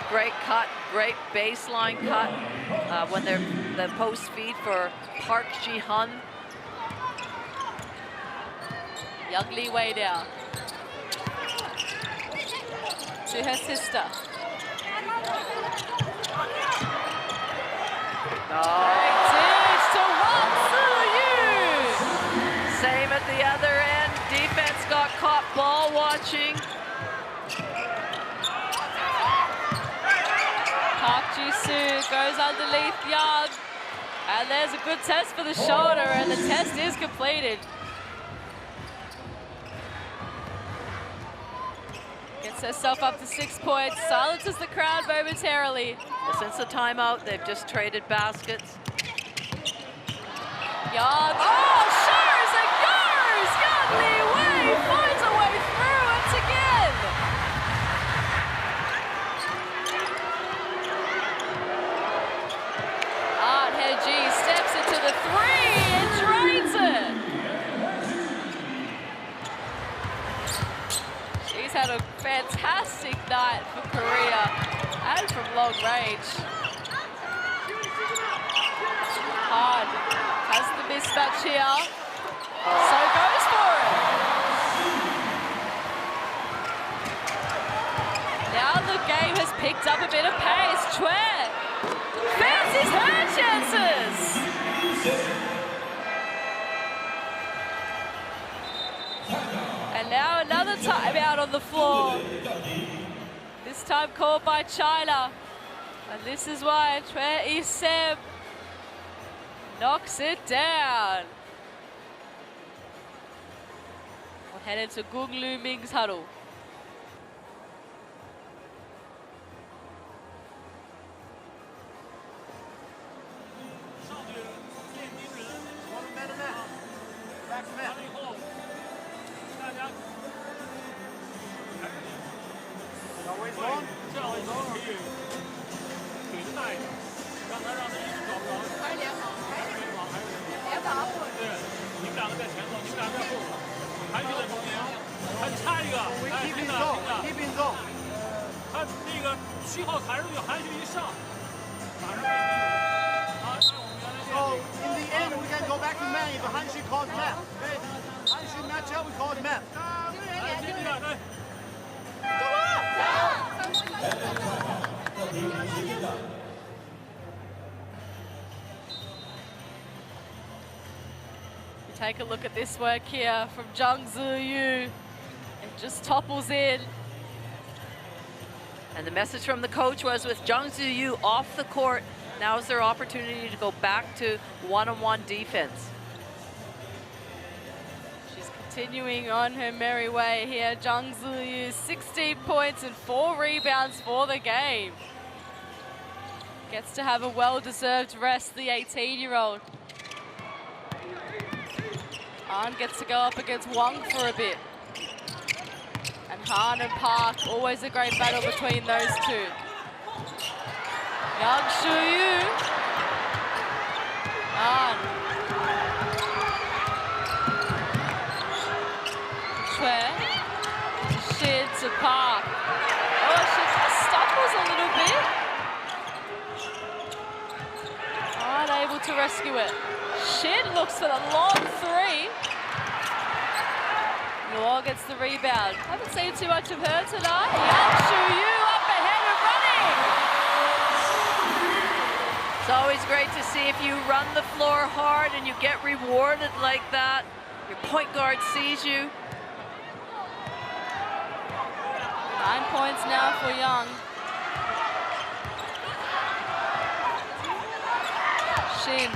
great cut, great baseline cut when they're the post feed for Park Ji-hun. Young Lee Wei now. To her sister. Great dish to Wang Su-yu. Same at the other end. Defense got caught ball watching. Park Ji-soo goes underneath Young. And there's a good test for the shoulder, and the test is completed. Gets herself up to 6 points, silences the crowd momentarily. Well, since the timeout, they've just traded baskets. Young, oh, showers and goes! Young Lee Wei finds a way through once again. Han Hye-ji steps into the 3 and drains it. She's had a fantastic night for Korea and from long range. Han has the mismatch here, so goes for it. Now the game has picked up a bit of pace. Chue fancies her chances. And now another timeout on the floor. This time called by China. And this is why Chue Yu-sem knocks it down. We're headed to Gung Lu Ming's huddle. Take a look at this work here from Jung Zu-yu. It just topples in. And the message from the coach was, with Jung Zu-yu off the court, now is their opportunity to go back to one-on-one defense. She's Continuing on her merry way here, Zhang Ziyu, 16 points and 4 rebounds for the game. Gets to have a well-deserved rest, the 18-year-old. Han gets to go up against Wang for a bit. And Han and Park, always a great battle between those two. Yang Shuyu. Han. Chue. Shin to Park. Oh, she stumbles a little bit. Unable to rescue it. Shin looks for the long three. Noor gets the rebound. Haven't seen too much of her tonight. Yang Shuyu up ahead and running. It's always great to see if you run the floor hard and you get rewarded like that. Your point guard sees you. 9 points now for Young. Shin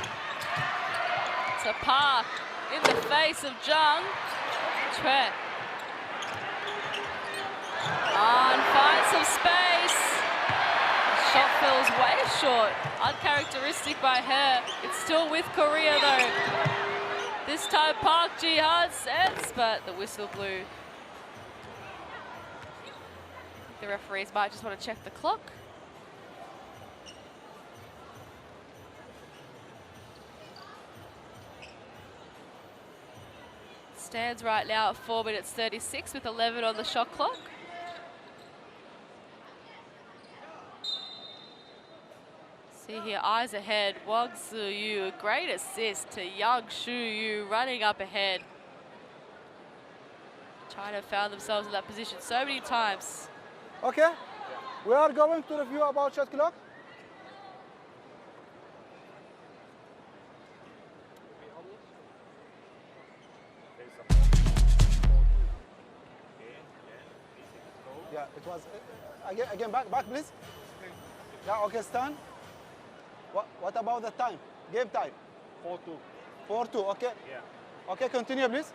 to Park in the face of Zhang. Chue. And finds some space. Shot feels way short. Uncharacteristic by her. It's still with Korea though. This time Park Ji-han sets, but the whistle blew. The referees might just want to check the clock. Stands right now at 4 minutes 36 with 11 on the shot clock. See here, eyes ahead. Wang Ziyu, a great assist to Yang Shuyu running up ahead. China found themselves in that position so many times. Okay, we are going to review about shot clock. Yeah, it was again back please. Yeah, okay, stand. What about the time? Game time? 4-2. 4-2, okay. Yeah. Okay, continue please.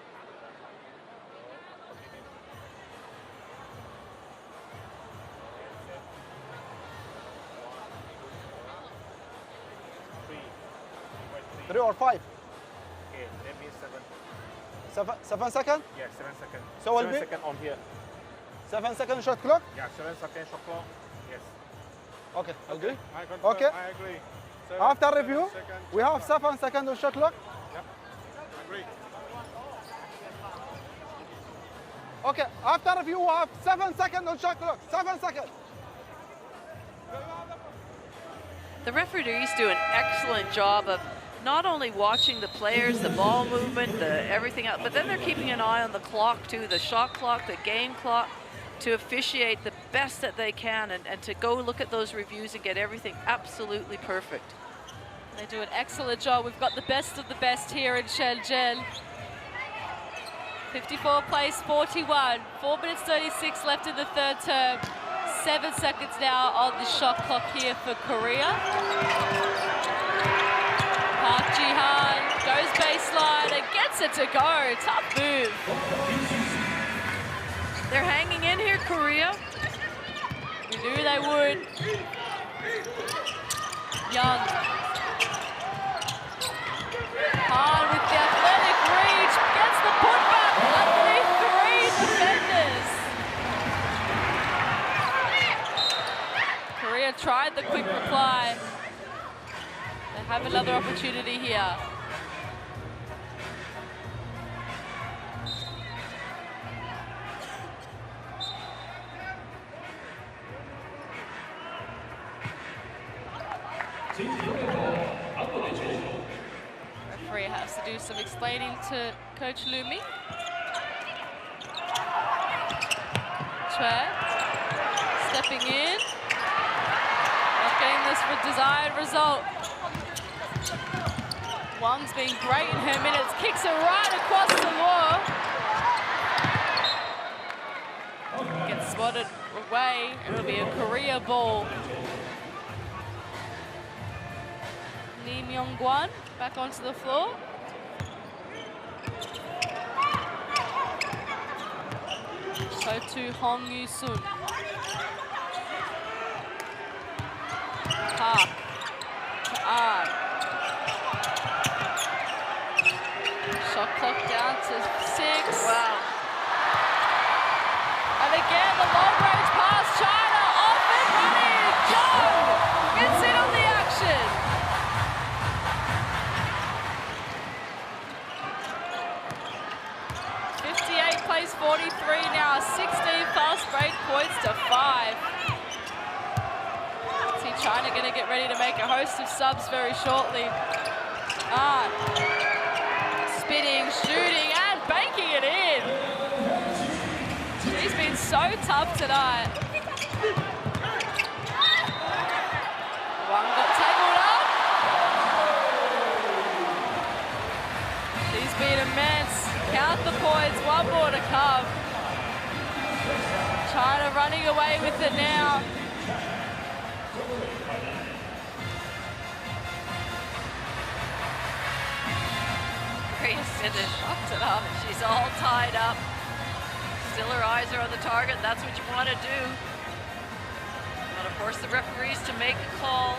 Three or 5? Okay, that means 7. 7 seconds? Yeah, 7 seconds. So will 7 be- seconds on here. 7 second shot clock? Yeah, 7 seconds shot clock. Yes. Okay, agree. I confirm. Okay. I agree. After 7 review, seconds we shot have clock. 7 seconds on shot clock. Yep. Agree. Okay, after review, we have 7 seconds on shot clock. 7 seconds. The referees do an excellent job of not only watching the players, the ball movement, everything else, but then they're keeping an eye on the clock too, the shot clock, the game clock, to officiate the best that they can and to go look at those reviews and get everything absolutely perfect. They do an excellent job. We've got the best of the best here in Shenzhen. 54 plays 41. 4 minutes 36 left in the third term. 7 seconds now on the shot clock here for Korea. Park Ji-han goes baseline and gets it to go. Tough move. They're hanging in here, Korea. We knew they would. Young. Han with the athletic reach. Gets the putback underneath 3 defenders. Korea tried the quick reply. They have another opportunity here. Referee has to do some explaining to Coach Lumi. Chue stepping in. Not getting this desired result. Wang's been great in her minutes. Kicks it right across the wall. Gets swatted away. It'll be a Korea ball. Lee Myung-gwan back onto the floor. So to Hong Yu-sun. Park. To Ahn. Shot clock down to 6. Wow. And again, the long range pass. China off and running. Joe gets in on the action. Plays 43 now, 16 fast break points to 5. See China gonna get ready to make a host of subs very shortly. Spinning, shooting, and banking it in. He's been so tough tonight. One got tangled up. He's been immense. Count the points, one more to come. China running away with it now. Great finish. Fucked it up. She's all tied up. Still her eyes are on the target. That's what you want to do. But of course the referees to make a call.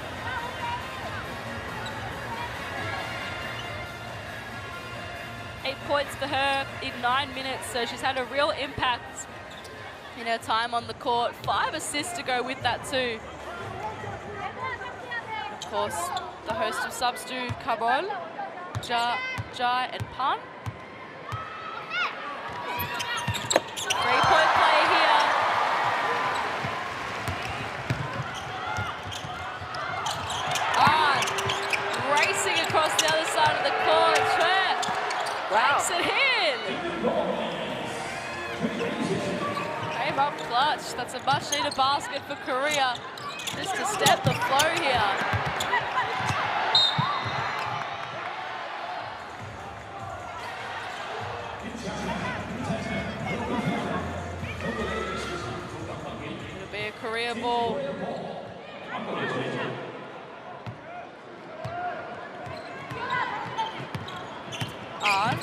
Eight points for her in 9 minutes, so she's had a real impact in her time on the court. 5 assists to go with that too. Of course, the host of subs do Carol, Jai and Pan. 3-point play here. Racing across the other side of the court. Wow. Makes it in. Came up clutch. That's a much needed basket for Korea. Just to step the flow here. It'll be a Korea ball. On.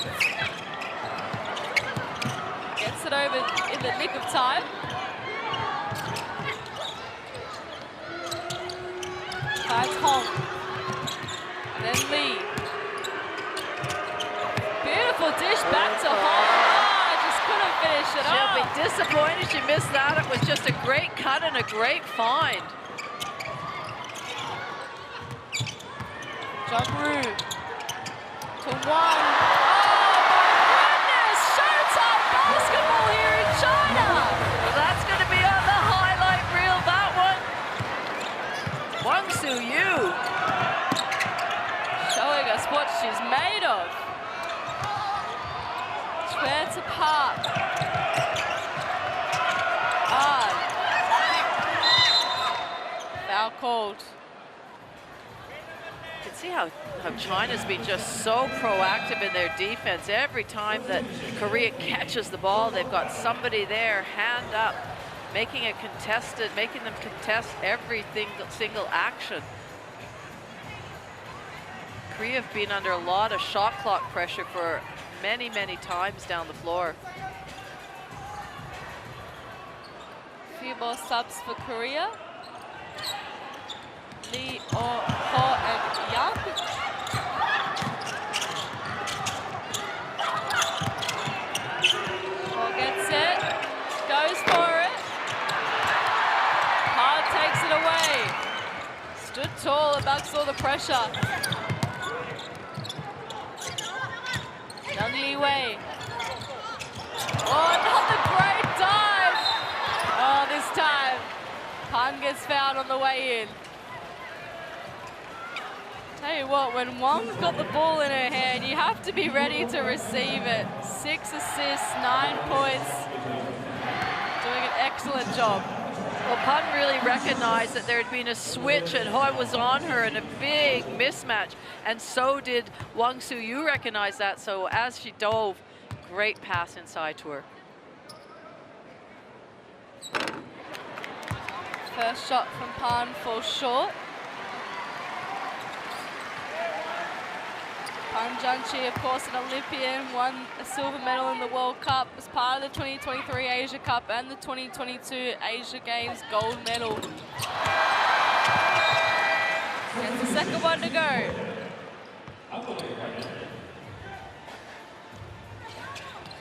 Gets it over in the nick of time. Finds Hong. And then Lee. Beautiful dish back to Hong. Just couldn't finish it She'll off. be disappointed she missed that. It was just a great cut and a great find. Jung-Roo to 1. Oh my goodness! Showtime basketball here in China. Well, that's going to be on the highlight reel, that one. Wang Su-yu. Showing us what she's made of. Square to Park. Foul called. You can see how China's been just so proactive in their defense. Every time that Korea catches the ball, they've got somebody there, hand up, making them contest every single action. Korea have been under a lot of shot clock pressure for many, many times down the floor. Few more subs for Korea. Lee, Ho, and Yang. Ho gets it, goes for it. Hard takes it away. Stood tall amongst all the pressure. Young Li Wei. Oh, another great dive. Oh, this time, Han gets fouled on the way in. Tell you what, when Wong's got the ball in her hand, you have to be ready to receive it. 6 assists, 9 points. Doing an excellent job. Well, Pan really recognized that there had been a switch and Hoi was on her in a big mismatch. And so did Wang Su-yu recognize that. So as she dove, great pass inside to her. First shot from Pan falls short. Pan Junchi, of course, an Olympian, won a silver medal in the World Cup, was part of the 2023 Asia Cup and the 2022 Asia Games gold medal. Gets the second one to go.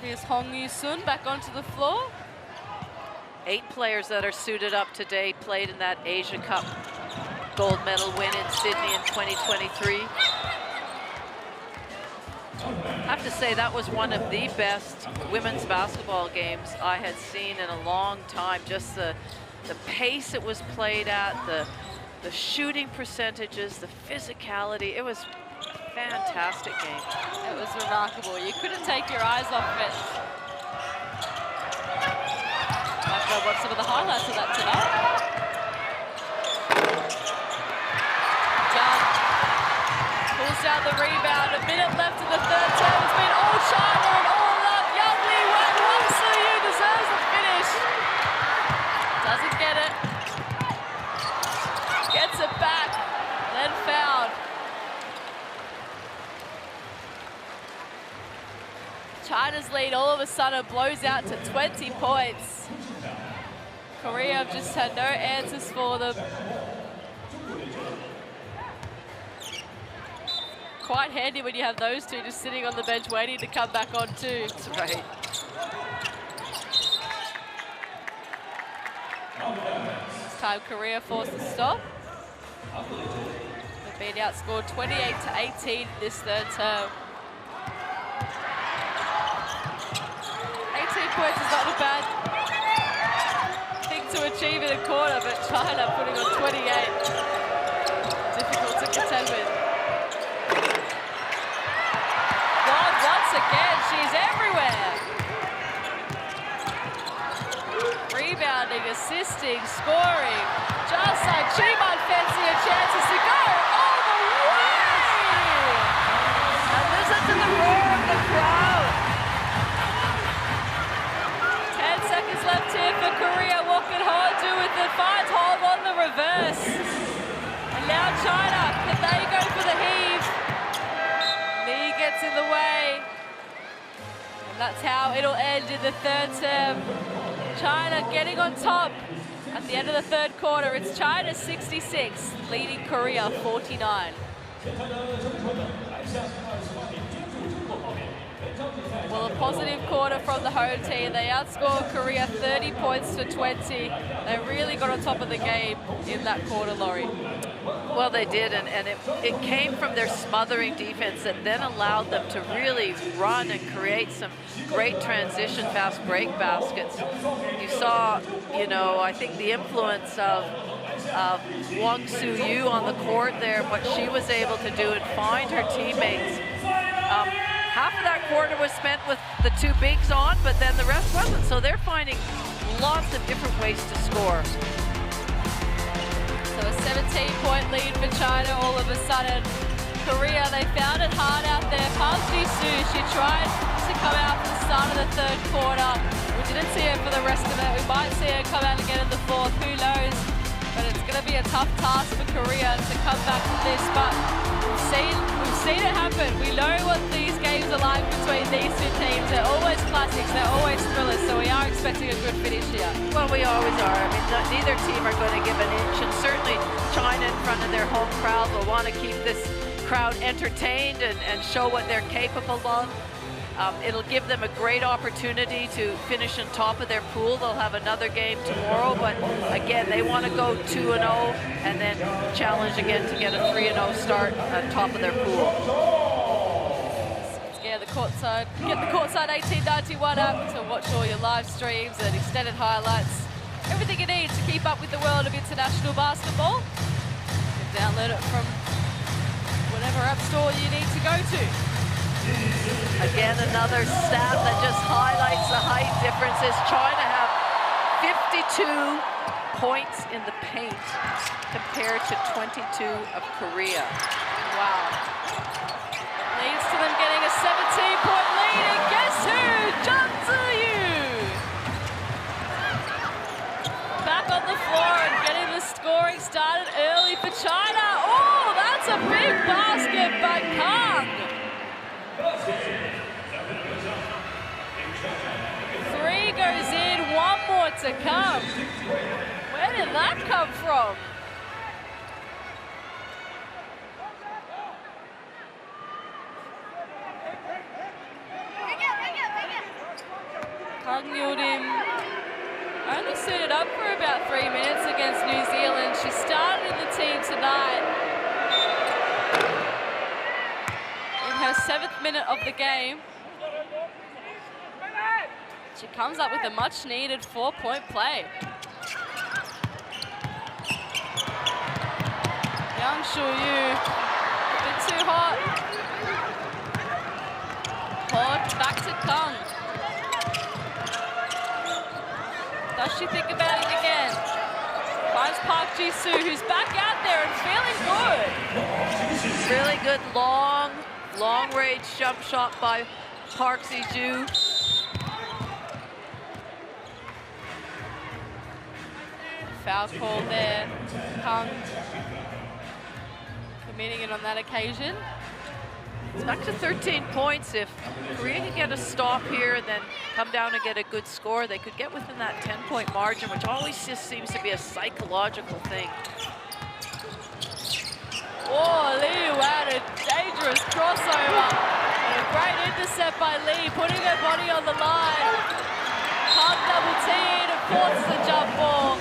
Here's Hong Yu-sun back onto the floor. 8 players that are suited up today played in that Asia Cup gold medal win in Sydney in 2023. I have to say that was one of the best women's basketball games I had seen in a long time. Just the pace it was played at, the shooting percentages, the physicality. It was a fantastic game. It was remarkable. You couldn't take your eyes off it. I'll watch some of the highlights of that tonight. Pulls down the rebound, a minute left in the third term. It's been all China and all luck. Young Lee Wang Su-yu deserves the finish. Doesn't get it. Gets it back, then fouled. China's lead all of a sudden blows out to 20 points. Korea have just had no answers for them. Quite handy when you have those two just sitting on the bench waiting to come back on too. That's right. This time Korea forced the stop. They've been outscored 28-18 this third term. 18 points is not a bad thing to achieve in a quarter, but China putting on 28. Difficult to contend with. Again, she's everywhere. Rebounding, assisting, scoring. Just like Chiman fancy her chances to go all the way. And listen to the roar of the crowd. 10 seconds left here for Korea. What can Hong-ju with the finds hold on the reverse. And now China, can they go for the heave? Lee gets in the way. That's how it'll end in the third term. China getting on top at the end of the third quarter. It's China 66, leading Korea 49. Well, a positive quarter from the home team. They outscored Korea 30 points to 20. They really got on top of the game in that quarter, Laurie. Well, they did, and it came from their smothering defense that then allowed them to really run and create some great transition fast break baskets. You saw, I think the influence of Wang Su-yu on the court there, what she was able to do and find her teammates. Half of that quarter was spent with the two bigs on, but then the rest wasn't. So they're finding lots of different ways to score. So a 17-point lead for China all of a sudden. Korea, they found it hard out there. Park Ji-soo, she tried to come out for the start of the third quarter. We didn't see her for the rest of it. We might see her come out again in the fourth, who knows? But it's going to be a tough task for Korea to come back from this. But we've seen it happen. We know what these games are like between these two teams. They're always classics, they're always thrillers, so we are expecting a good finish here. Well, we always are. I mean, neither team are going to give an inch, and certainly China in front of their home crowd will want to keep this crowd entertained and show what they're capable of. It'll give them a great opportunity to finish on top of their pool. They'll have another game tomorrow, but again, they want to go 2-0 and then challenge again to get a 3-0 start on top of their pool. Yeah, the courtside, get the courtside 1891 app to watch all your live streams and extended highlights. Everything you need to keep up with the world of international basketball. You can download it from whatever app store you need to go to. Again, another stat that just highlights the height differences. China have 52 points in the paint compared to 22 of Korea. Wow. Leads to them getting a 17-point lead, and guess who? Jung Zi-yu! Back on the floor and getting the scoring started early for China. Oh, that's a big basket by Kang. to come. Where did that come from? Kang Yudim only suited up for about 3 minutes against New Zealand. She started in the team tonight. In her 7th minute of the game. She comes up with a much needed 4-point play. Yang Shuyu, a bit too hot. Hot, back to Kang. Does she think about it again? Finds Park Ji-soo, who's back out there and feeling good. Really good long range jump shot by Park Ji-soo. Foul call there. Kang committing it on that occasion. It's back to 13 points. If Korea can get a stop here and then come down and get a good score, they could get within that 10-point margin, which always just seems to be a psychological thing. Oh, Lee had a dangerous crossover. And a great intercept by Lee, putting her body on the line. Kang double teed and forces the jump ball.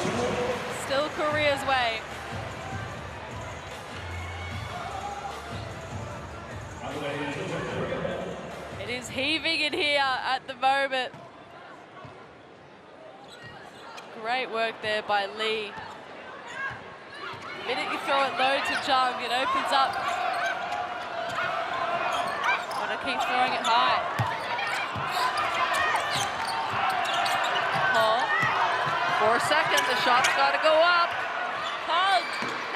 Still Korea's way. It is heaving in here at the moment. Great work there by Lee. The minute you throw it low to Jung, it opens up. Wanna keep throwing it high. Oh. 4 seconds, the shot's gotta go up. Kang,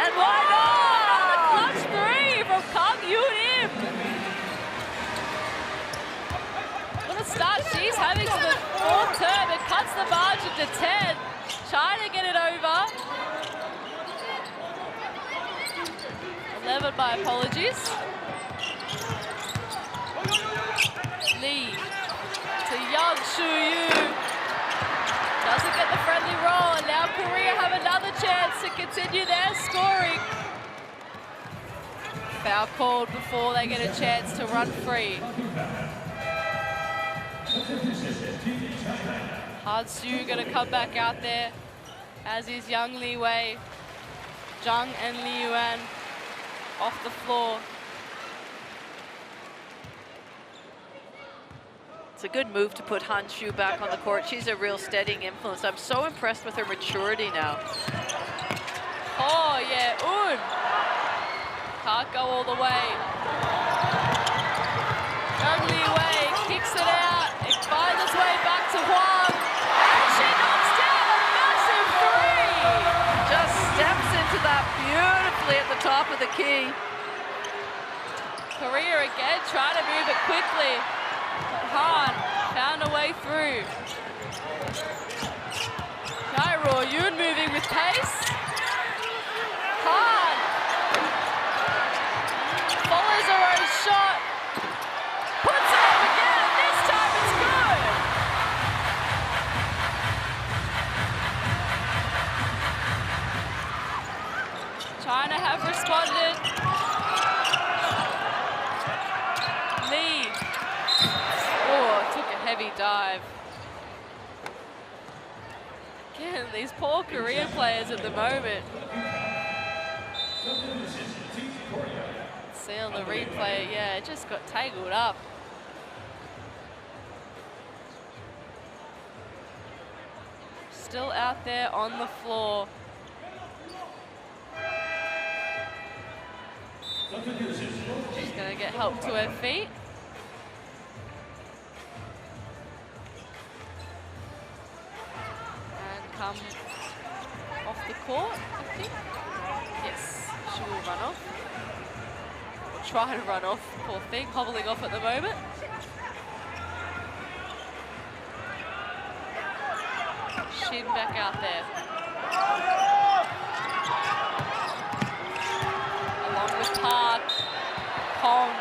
and why not? The clutch 3 from Kang Yudim. What a start she's having to the 4th term. It cuts the margin to 10. Trying to get it over. 11, my apologies. Lee to Yang Shuyu. Doesn't get the friendly roll, and now Korea have another chance to continue their scoring. Foul called before they get a chance to run free. Han-Soo gonna come back out there, as is Yang Li Wei. Jung and Li Yuan off the floor. It's a good move to put Han-Soo back on the court. She's a real steadying influence. I'm so impressed with her maturity now. Oh yeah, Un. Can't go all the way. Yang Li Wei kicks it out. It finds its way back to Huang. And she knocks down a massive 3. Just steps into that beautifully at the top of the key. Korea again trying to move it quickly. Han found a way through. Jairo Yoon moving with pace. Han follows her own shot. Puts it up again. This time it's good. China have responded. Lee. Oh, took a heavy dive. Again, these poor Korean players at the moment. See on the replay, yeah, it just got tangled up. Still out there on the floor. She's gonna get help to her feet. And come off the court, I think. Yes, she will run off. Or try to run off, poor thing, hobbling off at the moment. Shin back out there. Along with Park, Hong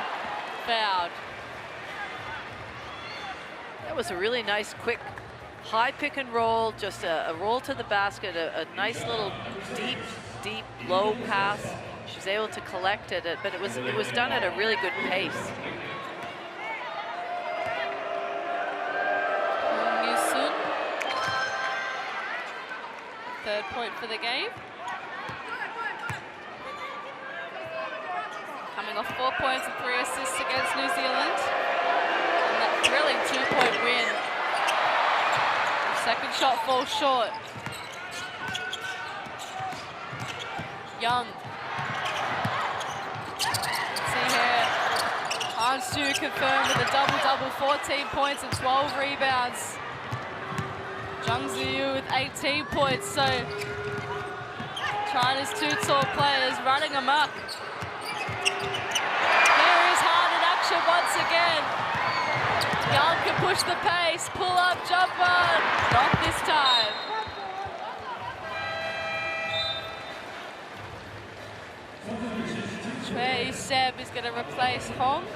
fouled. That was a really nice, quick high pick and roll, just a roll to the basket, a nice little deep, low pass. She was able to collect it, but it was done at a really good pace. Yusun. Third point for the game. Coming off 4 points and 3 assists against New Zealand. And that thrilling 2-point win. Second shot falls short. Young. See here. Hansu confirmed with a double-double, 14 points and 12 rebounds. Zhang Ziyu with 18 points, so China's two tall players running amok. Here is Hart in action once again. Young can push the pace, pull up jumper, not this time. Chue Seb is going to replace Hong.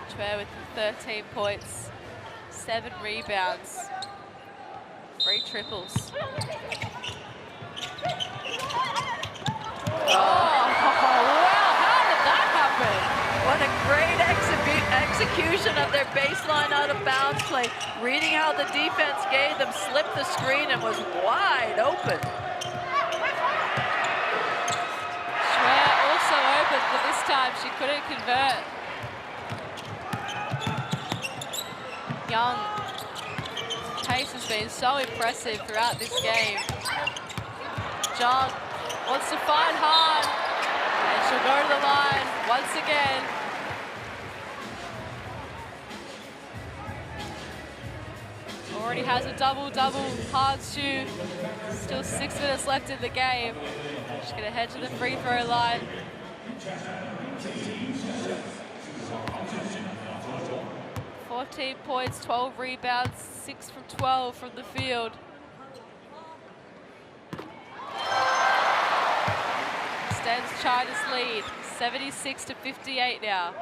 Chue with 13 points, 7 rebounds, 3 triples. Oh, wow, how did that happen? What a great execution of their baseline out of bounds play. Reading how the defense gave them, slipped the screen and was wide open. Chue also open, but this time she couldn't convert. Young. Pace has been so impressive throughout this game. Zhang wants to find hard, and she'll go to the line once again. Already has a double-double, hard shoe. Still 6 minutes left in the game. She's gonna head to the free throw line. 14 points, 12 rebounds, 6 from 12 from the field. Extends China's lead, 76-58 now.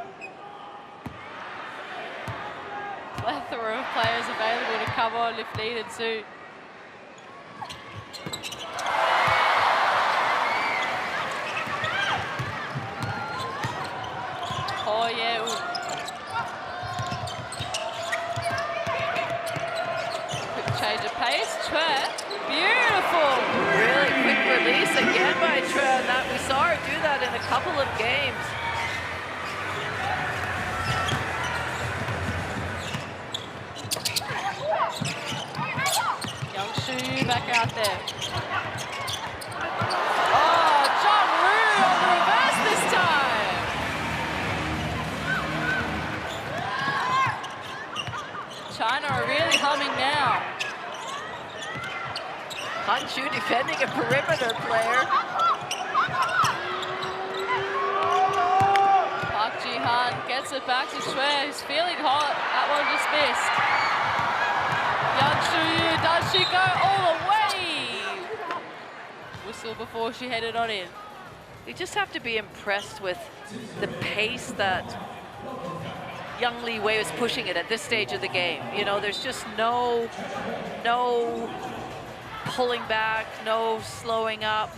Plethora of players available to come on if needed too. Oh yeah. Change of pace, Chue, beautiful! Really quick release again by Chue, and that we saw her do that in a couple of games. Young Shu back out there. Oh, Zhang Ru on the reverse this time! China are really humming now. Hanshu defending a perimeter player. Park Ji-han gets it back to Chue, who's feeling hot. That one just missed. Young Shu-yu, does she go all the way? Whistle before she headed on in. You just have to be impressed with the pace that Young Li Wei is pushing it at this stage of the game. You know, there's just no pulling back, no slowing up.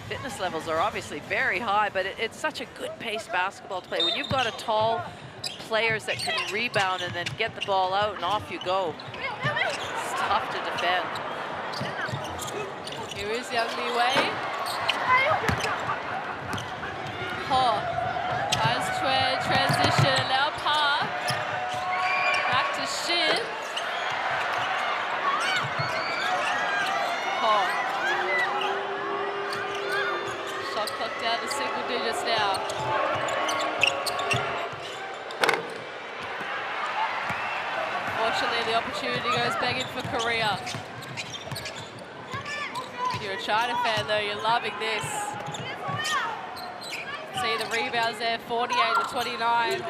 Fitness levels are obviously very high, but it's such a good paced basketball to play. When you've got a tall players that can rebound and then get the ball out and off you go, it's tough to defend. Here is Young Li Wei. Oh, as Chue transition, now Park. Back to Shin. Oh. Shot clock down to single digits now. Fortunately, the opportunity goes begging for Korea. If you're a China fan, though, you're loving this. See the rebounds there, 48-29.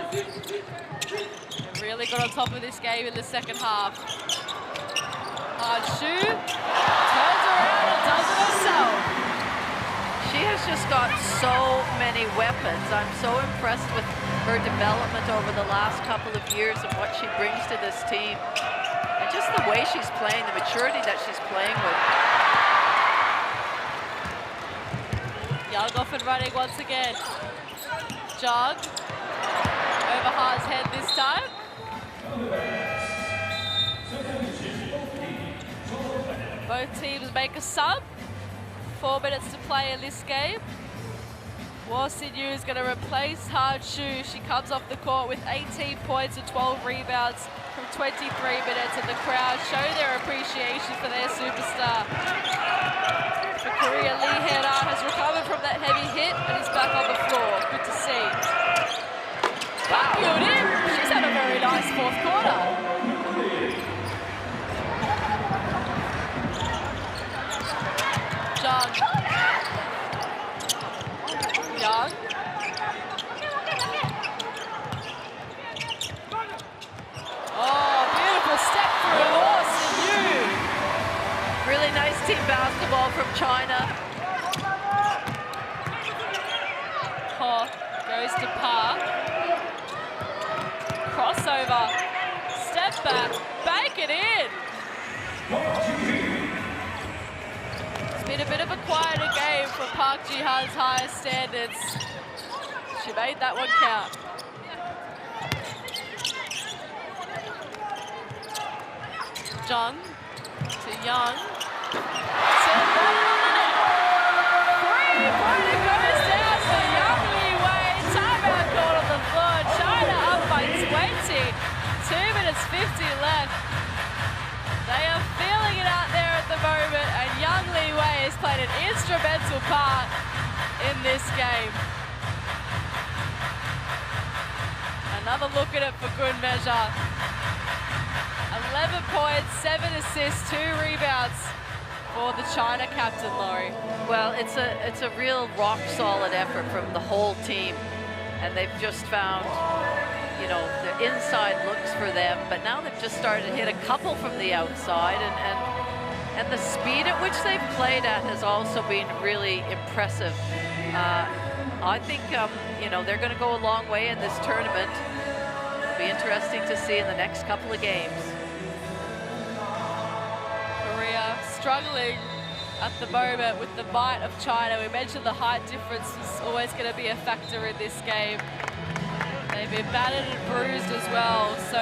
They really got on top of this game in the second half. Hard shoot, turns around and does it herself. She has just got so many weapons. I'm so impressed with her development over the last couple of years and what she brings to this team. And just the way she's playing, the maturity that she's playing with. Young off and running once again. Jung over Ha's head this time. Both teams make a sub. 4 minutes to play in this game. Warsin Yu is going to replace Ha Chu. She comes off the court with 18 points and 12 rebounds from 23 minutes, and the crowd show their appreciation for their superstar. For Korea, Lee Hae-ra has recovered from that heavy hit and is back on the floor. Good to see. Park Yoo-rim, she's had a very nice fourth quarter. Jung. Young. Oh, beautiful step through Warsin Yu. Really nice team basketball from China. Ho goes to Park. Crossover. Step back. Bank it in. It's been a bit of a quieter game for Park Ji-han's highest standards. She made that one count. Jung to Young. Three-pointer goes down for Yang Li Wei. Timeout called on the floor. China up by 20. 2 minutes 50 left. They are feeling it out there at the moment, and Yang Li Wei has played an instrumental part in this game. Another look at it for good measure. 11 points, 7 assists, 2 rebounds for the China captain, Laurie. Well, it's a real rock-solid effort from the whole team, and they've just found, you know, the inside looks for them, but now they've just started to hit a couple from the outside, and the speed at which they've played at has also been really impressive. I think, you know, they're going to go a long way in this tournament. It'll be interesting to see in the next couple of games. Korea struggling at the moment with the might of China. We mentioned the height difference is always going to be a factor in this game. They've been battered and bruised as well, so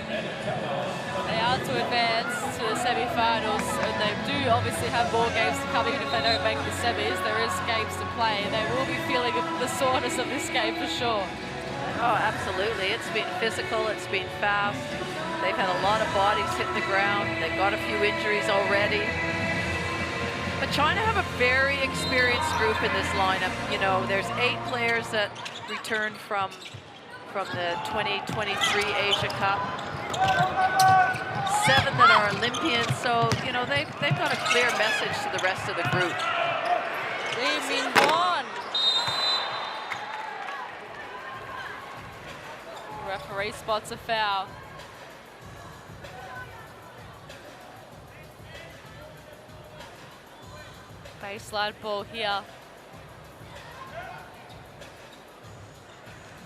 they are to advance to the semi-finals, and they do obviously have more games to come. Even if they don't make the semis, there is games to play. They will be feeling the soreness of this game for sure. Oh, absolutely. It's been physical, it's been fast. They've had a lot of bodies hit the ground. They've got a few injuries already. But China have a very experienced group in this lineup. You know, there's 8 players that returned from the 2023 Asia Cup. 7 that are Olympians. So, you know, they've got a clear message to the rest of the group. Lee Min-won. Referee spots a foul. Baseline ball here.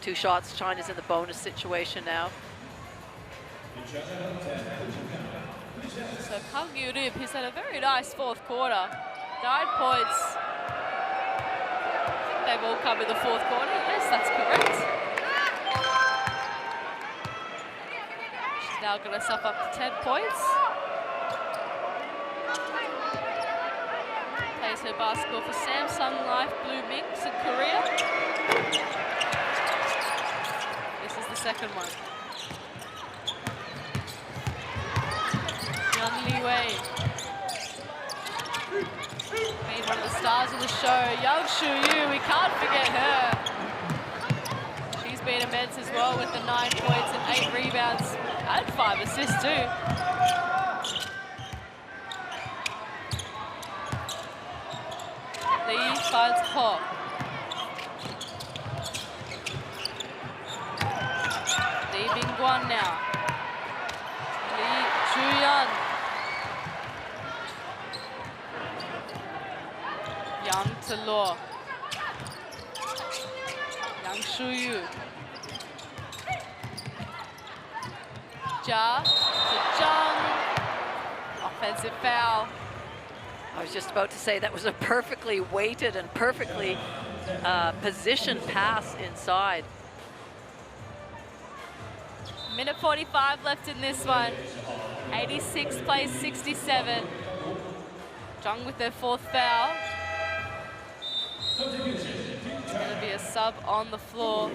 2 shots. China's in the bonus situation now. So Kang Yoo-rim, he's had a very nice fourth quarter. 9 points. I think they've all come in the fourth quarter. Yes, that's correct. She's now going to sub up to 10 points. Plays her basketball for Samsung Life Blue Minx in Korea. This is the second one. Yang Li Wei. Being one of the stars of the show. Yang Shu-yu, we can't forget her. She's been immense as well with the 9 points and 8 rebounds and 5 assists too. Lee finds Ho. Lee Bing-guan now. Lee Ju-yeon. Yang to Law. Yang Shu-yu. Ja to Jung. Offensive foul. I was just about to say that was a perfectly weighted and perfectly positioned pass inside. Minute 45 left in this one. 86 plays 67. Jung with their 4th foul. It's going to be a sub on the floor.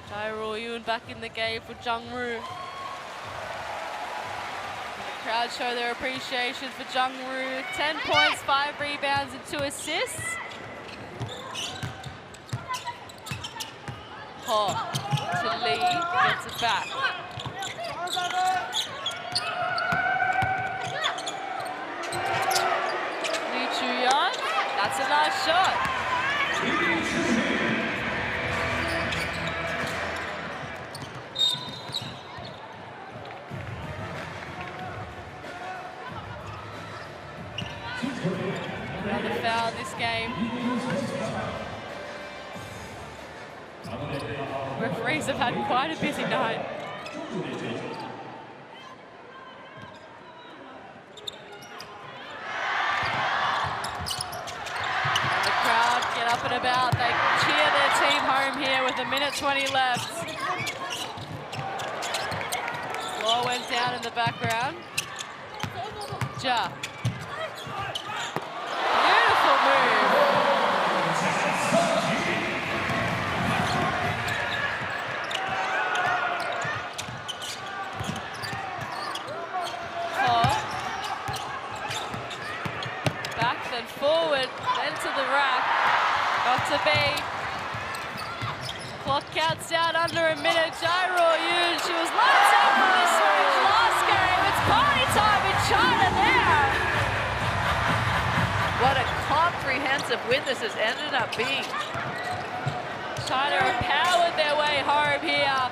Jai Royun back in the game for Jungwoo. The crowd show their appreciation for Jungwoo. 10 points, 5 rebounds and 2 assists. Ho to Lee, gets it back. Lee Chu-yeon, that's a nice shot. Another foul this game. Referees have had quite a busy night. The crowd get up and about. They cheer their team home here with 1:20 left. Law went down in the background. Ja. Beautiful move. Back then forward, then to the rack. Got to be. Clock counts down under a minute. Jai Royun, she was lights out for this range last game. It's party time in China now. What a comprehensive win this has ended up being. China have powered their way home here.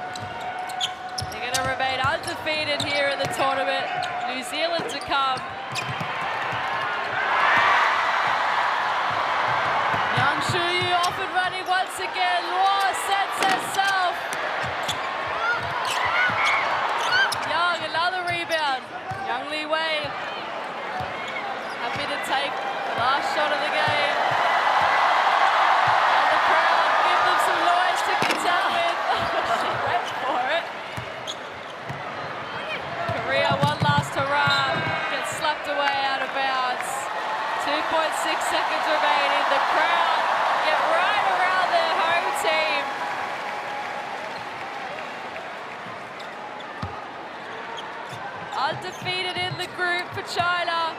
They're going to remain undefeated here in the tournament. New Zealand to come. Yang Shuyu off and running once again. Luo sets herself. Young, another rebound. Young Li Wei happy to take the last shot of the game. And the crowd give them some noise to contend with. She went for it. Korea one last hurrah. Gets slapped away out of bounds. 2.6 seconds remaining. The crowd get right around their home team. Undefeated in the group for China.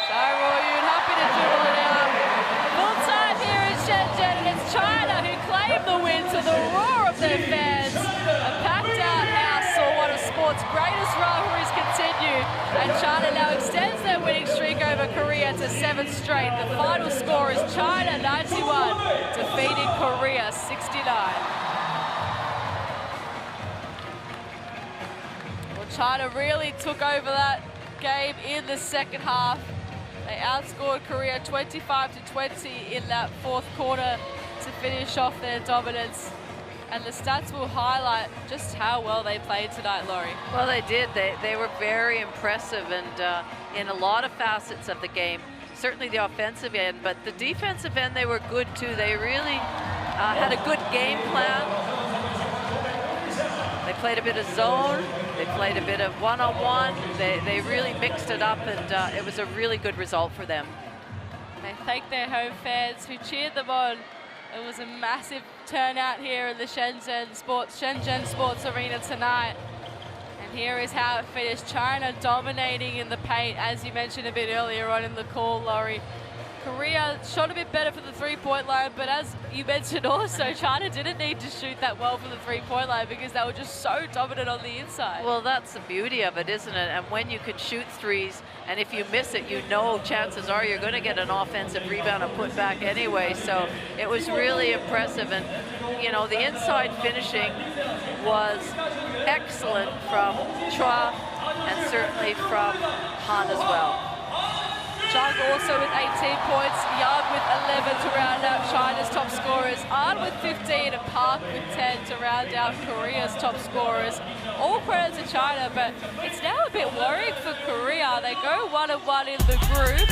Jai Royun happy to dribble it out. Full time here in Shenzhen, and it's China who claim the win to the roar of their fans. A packed out house saw one of sport's greatest rivalries continue, and China now extends their winning streak over Korea to 7 straight. The final score is China 91, defeating Korea 69. Well, China really took over that game in the second half. They outscored Korea 25-20 in that 4th quarter to finish off their dominance. And the stats will highlight just how well they played tonight, Laurie. Well, they did. They were very impressive, and in a lot of facets of the game. Certainly the offensive end, but the defensive end, they were good too. They really had a good game plan. They played a bit of zone. They played a bit of one-on-one. They really mixed it up, and it was a really good result for them. They thanked their home fans who cheered them on. It was a massive turnout here in the Shenzhen Sports Arena tonight. And here is how it finished. China dominating in the paint, as you mentioned a bit earlier on in the call, Laurie. Korea shot a bit better for the three-point line, but as you mentioned also, China didn't need to shoot that well from the three-point line because they were just so dominant on the inside. Well, that's the beauty of it, isn't it? And when you can shoot threes, and if you miss it, you know chances are you're going to get an offensive rebound and put back anyway. So it was really impressive. And, you know, the inside finishing was excellent from Chua and certainly from Han as well. Jung also with 18 points, Young with 11 to round out China's top scorers scorers, Ard with 15 and Park with 10 to round out Korea's top scorers. All credit to China, but it's now a bit worrying for Korea. They go 1-1 in the group,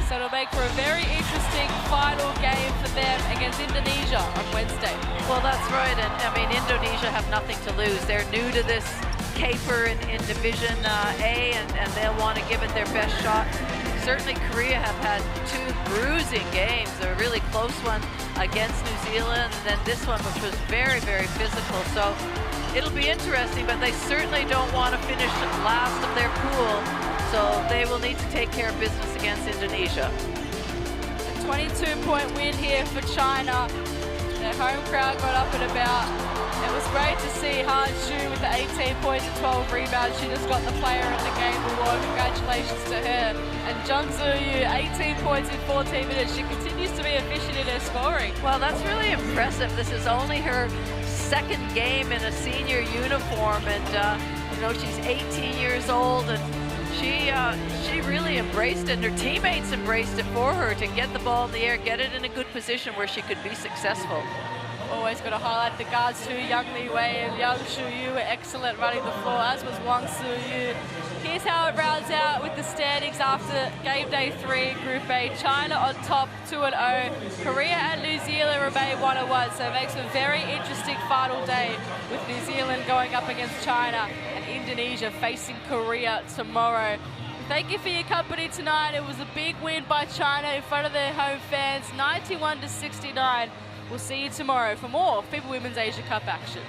so it'll make for a very interesting final game for them against Indonesia on Wednesday. Well, that's right, and I mean, Indonesia have nothing to lose. They're new to this caper in Division A, and they'll want to give it their best shot. Certainly Korea have had 2 bruising games, a really close one against New Zealand, and then this one, which was very, very physical. So it'll be interesting, but they certainly don't want to finish last of their pool, so they will need to take care of business against Indonesia. A 22-point win here for China. Their home crowd got up and about. It was great to see Han Xu with the 18 points and 12 rebounds. She just got the Player of the Game award. Congratulations to her. And Jung Soo-yu, 18 points in 14 minutes. She continues to be efficient in her scoring. Well, that's really impressive. This is only her second game in a senior uniform, and you know, she's 18 years old, and she really embraced it, and her teammates embraced it for her to get the ball in the air, get it in a good position where she could be successful. Always got to highlight the guards too. Yang Li Wei and Yang Shu-yu were excellent running the floor, as was Wang Su-yu. Here's how it rounds out with the standings after game day 3, Group A. China on top, 2-0. Korea and New Zealand remain 1-1, so it makes a very interesting final day with New Zealand going up against China and Indonesia facing Korea tomorrow. Thank you for your company tonight. It was a big win by China in front of their home fans, 91-69. We'll see you tomorrow for more FIBA Women's Asia Cup action.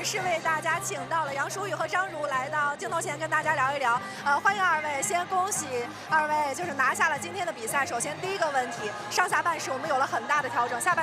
是为大家请到了杨淑宇和张如来到镜头前跟大家聊一聊。欢迎二位，先恭喜二位就是拿下了今天的比赛。首先第一个问题，上下半时我们有了很大的调整，下半